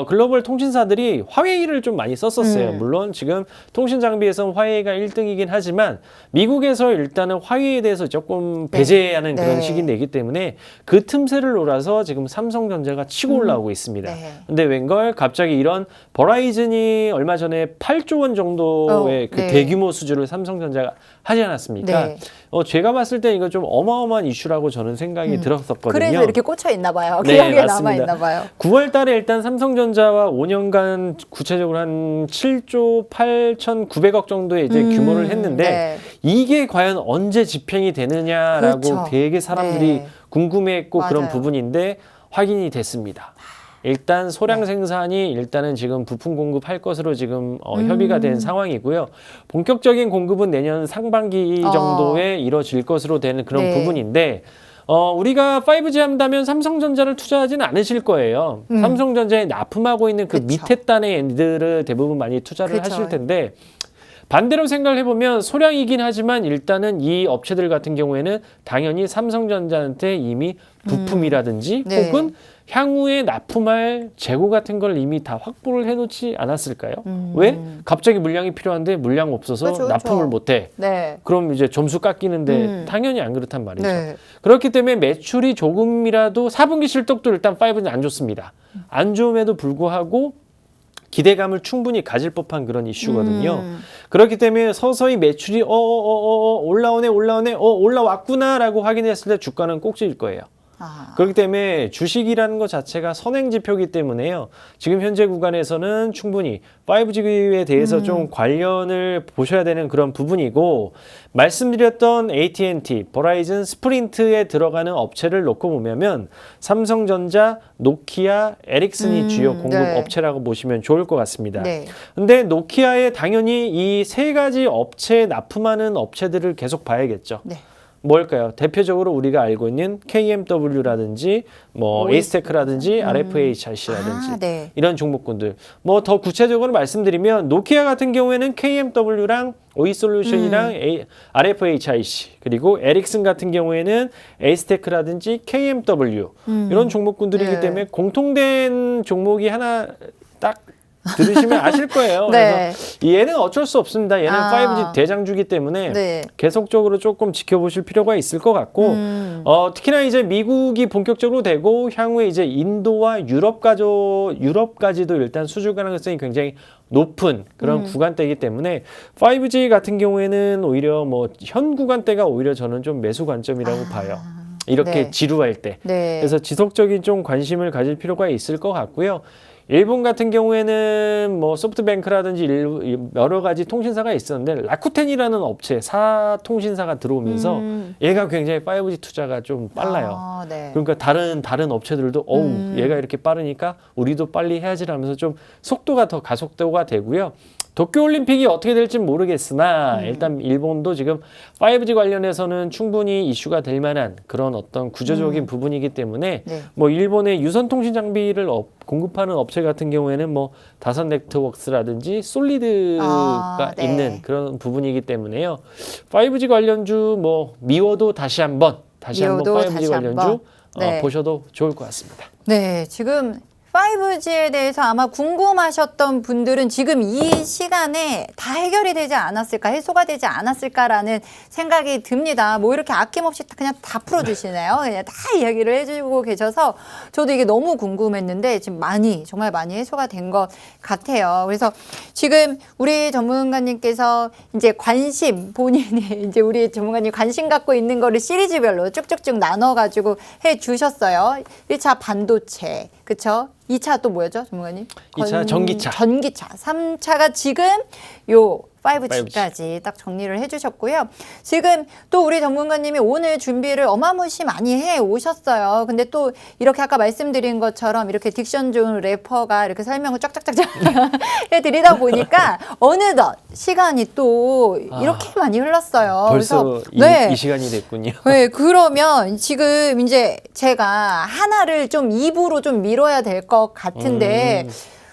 글로벌 통신사들이 화웨이를 좀 많이 썼었어요. 물론 지금 통신 장비에서는 화웨이가 1등이긴 하지만 미국에서 일단은 화웨이에 대해서 조금 배제하는 그런 네. 시기이기 때문에 그 틈새를 노려서 지금 삼성전자가 치고 올라오고 있습니다. 네. 근데 웬걸 갑자기 이런 버라이즌이 얼마 전에 8조 원 정도의 그 네. 대규모 수주를 삼성전자가 하지 않았습니까? 네. 제가 봤을 때 이거 좀 어마어마한 이슈라고 저는 생각이 들었었거든요. 그래서 이렇게 꽂혀 있나 봐요. 네, 기억에 맞습니다. 남아 있나 봐요. 9월 달에 일단 삼성전자와 5년간 구체적으로 한 7조 8,900억 정도의 이제 규모를 했는데, 네. 이게 과연 언제 집행이 되느냐라고 그렇죠. 되게 사람들이 네. 궁금해했고 그런 맞아요. 부분인데 확인이 됐습니다. 일단 소량 생산이 일단은 지금 부품 공급할 것으로 지금 협의가 된 상황이고요. 본격적인 공급은 내년 상반기 정도에 이뤄질 것으로 되는 그런 네. 부분인데, 우리가 5G 한다면 삼성전자를 투자하지는 않으실 거예요. 삼성전자에 납품하고 있는 그 그쵸. 밑에 단의 애들을 대부분 많이 투자를 그쵸. 하실 텐데, 반대로 생각을 해보면 소량이긴 하지만 일단은 이 업체들 같은 경우에는 당연히 삼성전자한테 이미 부품이라든지 네. 혹은 향후에 납품할 재고 같은 걸 이미 다 확보를 해놓지 않았을까요? 왜? 갑자기 물량이 필요한데 물량 없어서 그쵸, 그쵸. 납품을 못해. 네. 그럼 이제 점수 깎이는데 당연히 안 그렇단 말이죠. 네. 그렇기 때문에 매출이 조금이라도 4분기 실적도 일단 5G는 안 좋습니다. 안 좋음에도 불구하고 기대감을 충분히 가질 법한 그런 이슈거든요. 그렇기 때문에 서서히 매출이 올라오네 올라왔구나라고 확인했을 때 주가는 꼭지일 거예요. 그렇기 때문에 주식이라는 것 자체가 선행지표이기 때문에요. 지금 현재 구간에서는 충분히 5G에 대해서 좀 관련을 보셔야 되는 그런 부분이고, 말씀드렸던 AT&T, 버라이즌, 스프린트에 들어가는 업체를 놓고 보면 삼성전자, 노키아, 에릭슨이 주요 공급 네. 업체라고 보시면 좋을 것 같습니다. 네. 근데 노키아에 당연히 이 세 가지 업체에 납품하는 업체들을 계속 봐야겠죠. 네. 뭘까요? 대표적으로 우리가 알고 있는 KMW라든지 뭐 에이스테크라든지 RFHIC라든지 네. 이런 종목군들. 뭐 더 구체적으로 말씀드리면 노키아 같은 경우에는 KMW랑 오이솔루션이랑 RFHIC, 그리고 에릭슨 같은 경우에는 에이스테크라든지 KMW 이런 종목군들이기 네. 때문에 공통된 종목이 하나 딱 들으시면 아실 거예요. 네. 그래서 얘는 어쩔 수 없습니다. 얘는 5G 대장주기 때문에 네. 계속적으로 조금 지켜보실 필요가 있을 것 같고, 특히나 이제 미국이 본격적으로 되고 향후에 이제 인도와 유럽까지도 일단 수주 가능성이 굉장히 높은 그런 구간대이기 때문에 5G 같은 경우에는 오히려 뭐 현 구간대가 오히려 저는 좀 매수 관점이라고 봐요. 이렇게 네. 지루할 때. 네. 그래서 지속적인 좀 관심을 가질 필요가 있을 것 같고요. 일본 같은 경우에는 뭐 소프트뱅크라든지 여러 가지 통신사가 있었는데 라쿠텐이라는 업체, 사통신사가 들어오면서 얘가 굉장히 5G 투자가 좀 빨라요. 네. 그러니까 다른 업체들도 얘가 이렇게 빠르니까 우리도 빨리 해야지라면서 좀 속도가 더 가속도가 되고요. 도쿄올림픽이 어떻게 될지 모르겠으나 일단 일본도 지금 5G 관련해서는 충분히 이슈가 될 만한 그런 어떤 구조적인 부분이기 때문에 네. 뭐 일본의 유선통신 장비를 공급하는 업체 같은 경우에는 뭐 다산 네트워크스라든지 솔리드가 네. 있는 그런 부분이기 때문에요. 5G 관련주 뭐 미워도 다시 한번 미워도 5G 다시 관련주 한번. 네. 보셔도 좋을 것 같습니다. 네, 지금 5G에 대해서 아마 궁금하셨던 분들은 지금 이 시간에 다 해결이 되지 않았을까, 해소가 되지 않았을까라는 생각이 듭니다. 뭐 이렇게 아낌없이 그냥 다 풀어주시네요. 그냥 다 이야기를 해주고 계셔서 저도 이게 너무 궁금했는데 지금 정말 많이 해소가 된 것 같아요. 그래서 지금 우리 전문가님께서 이제 본인이 이제 우리 전문가님 관심 갖고 있는 거를 시리즈별로 쭉쭉쭉 나눠가지고 해주셨어요. 1차 반도체, 그쵸? 2차 또 뭐였죠, 전문가님? 2차 전기차. 3차가 지금 요 5G까지 딱 정리를 해주셨고요. 지금 또 우리 전문가님이 오늘 준비를 어마무시 많이 해 오셨어요. 근데 또 이렇게 아까 말씀드린 것처럼 이렇게 딕션 좋은 래퍼가 이렇게 설명을 쫙쫙쫙쫙 해드리다 보니까 어느덧 시간이 또 이렇게 많이 흘렀어요. 벌써 그래서 이 시간이 됐군요. 네, 그러면 지금 이제 제가 하나를 좀 입으로 좀 밀어야 될 것 같은데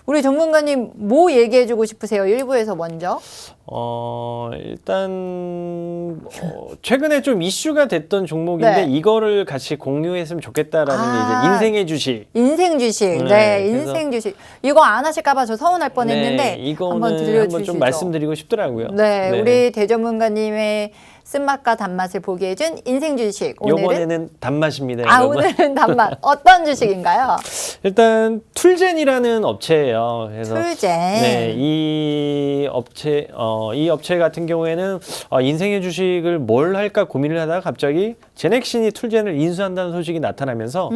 우리 전문가님 뭐 얘기해주고 싶으세요? 1부에서 먼저. 일단 최근에 좀 이슈가 됐던 종목인데 네. 이거를 같이 공유했으면 좋겠다라는 이제 인생의 주식. 인생 주식. 네, 네, 그래서 인생 주식. 이거 안 하실까봐 저 서운할 뻔했는데 네, 이거는 한번 들려주시죠. 한번 좀 말씀드리고 싶더라고요. 네, 우리 대전문가님의 쓴맛과 단맛을 보게 해준 인생 주식. 이번에는 단맛입니다. 아, 여러분. 오늘은 단맛. 어떤 주식인가요? 일단 툴젠이라는 업체예요. 그래서 툴젠. 네, 이 업체 같은 경우에는 인생의 주식을 뭘 할까 고민을 하다가 갑자기 제넥신이 툴젠을 인수한다는 소식이 나타나면서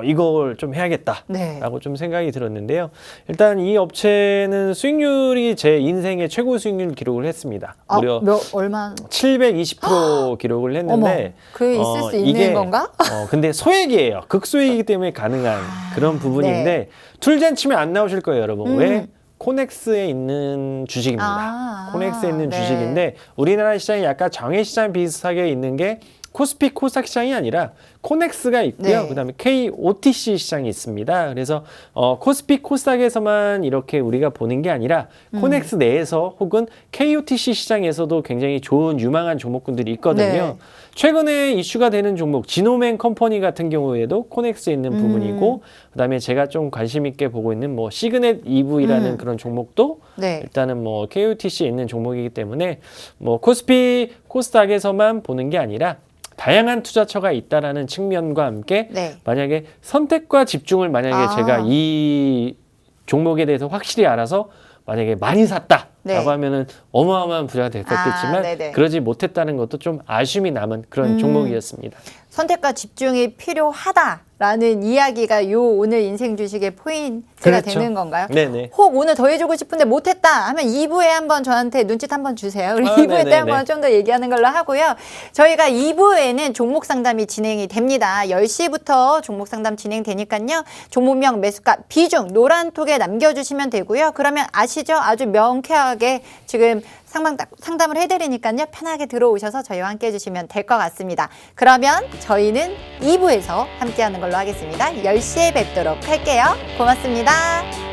이걸 좀 해야겠다라고 네. 좀 생각이 들었는데요. 일단 이 업체는 수익률이 제 인생의 최고 수익률 기록을 했습니다. 무려 얼마? 720% 기록을 했는데 그 있을 수 있는 건가? 근데 소액이에요. 극소액이기 때문에 가능한 그런 부분인데 네. 툴젠 치면 안 나오실 거예요, 여러분. 왜? 코넥스에 있는 주식입니다. 코넥스에 있는 네. 주식인데 우리나라 시장이 약간 장외 시장 비슷하게 있는 게 코스피 코스닥 시장이 아니라 코넥스가 있고요. 네. 그다음에 KOTC 시장이 있습니다. 그래서 코스피 코스닥에서만 이렇게 우리가 보는 게 아니라 코넥스 내에서 혹은 KOTC 시장에서도 굉장히 좋은 유망한 종목군들이 있거든요. 네. 최근에 이슈가 되는 종목 지노맨 컴퍼니 같은 경우에도 코넥스에 있는 부분이고 그다음에 제가 좀 관심 있게 보고 있는 뭐 시그넷 EV라는 그런 종목도 네. 일단은 뭐 KOTC에 있는 종목이기 때문에 뭐 코스피 코스닥에서만 보는 게 아니라 다양한 투자처가 있다라는 측면과 함께 네. 만약에 선택과 집중을 만약에 제가 이 종목에 대해서 확실히 알아서 만약에 많이 샀다라고 네. 하면은 어마어마한 부자가 됐었겠지만 네네. 그러지 못했다는 것도 좀 아쉬움이 남은 그런 종목이었습니다. 선택과 집중이 필요하다라는 이야기가 요 오늘 인생 주식의 포인트가 그렇죠. 되는 건가요? 네네. 혹 오늘 더 해주고 싶은데 못했다 하면 2부에 한번 저한테 눈짓 한번 주세요. 우리 2부 때 네네네. 한번 좀 더 얘기하는 걸로 하고요. 저희가 2부에는 종목 상담이 진행이 됩니다. 10시부터 종목 상담 진행되니까요. 종목명, 매수가, 비중 노란톡에 남겨주시면 되고요. 그러면 아시죠? 아주 명쾌하게 지금 상담을 해드리니까요. 편하게 들어오셔서 저희와 함께 해주시면 될 것 같습니다. 그러면 저희는 2부에서 함께하는 걸로 하겠습니다. 10시에 뵙도록 할게요. 고맙습니다.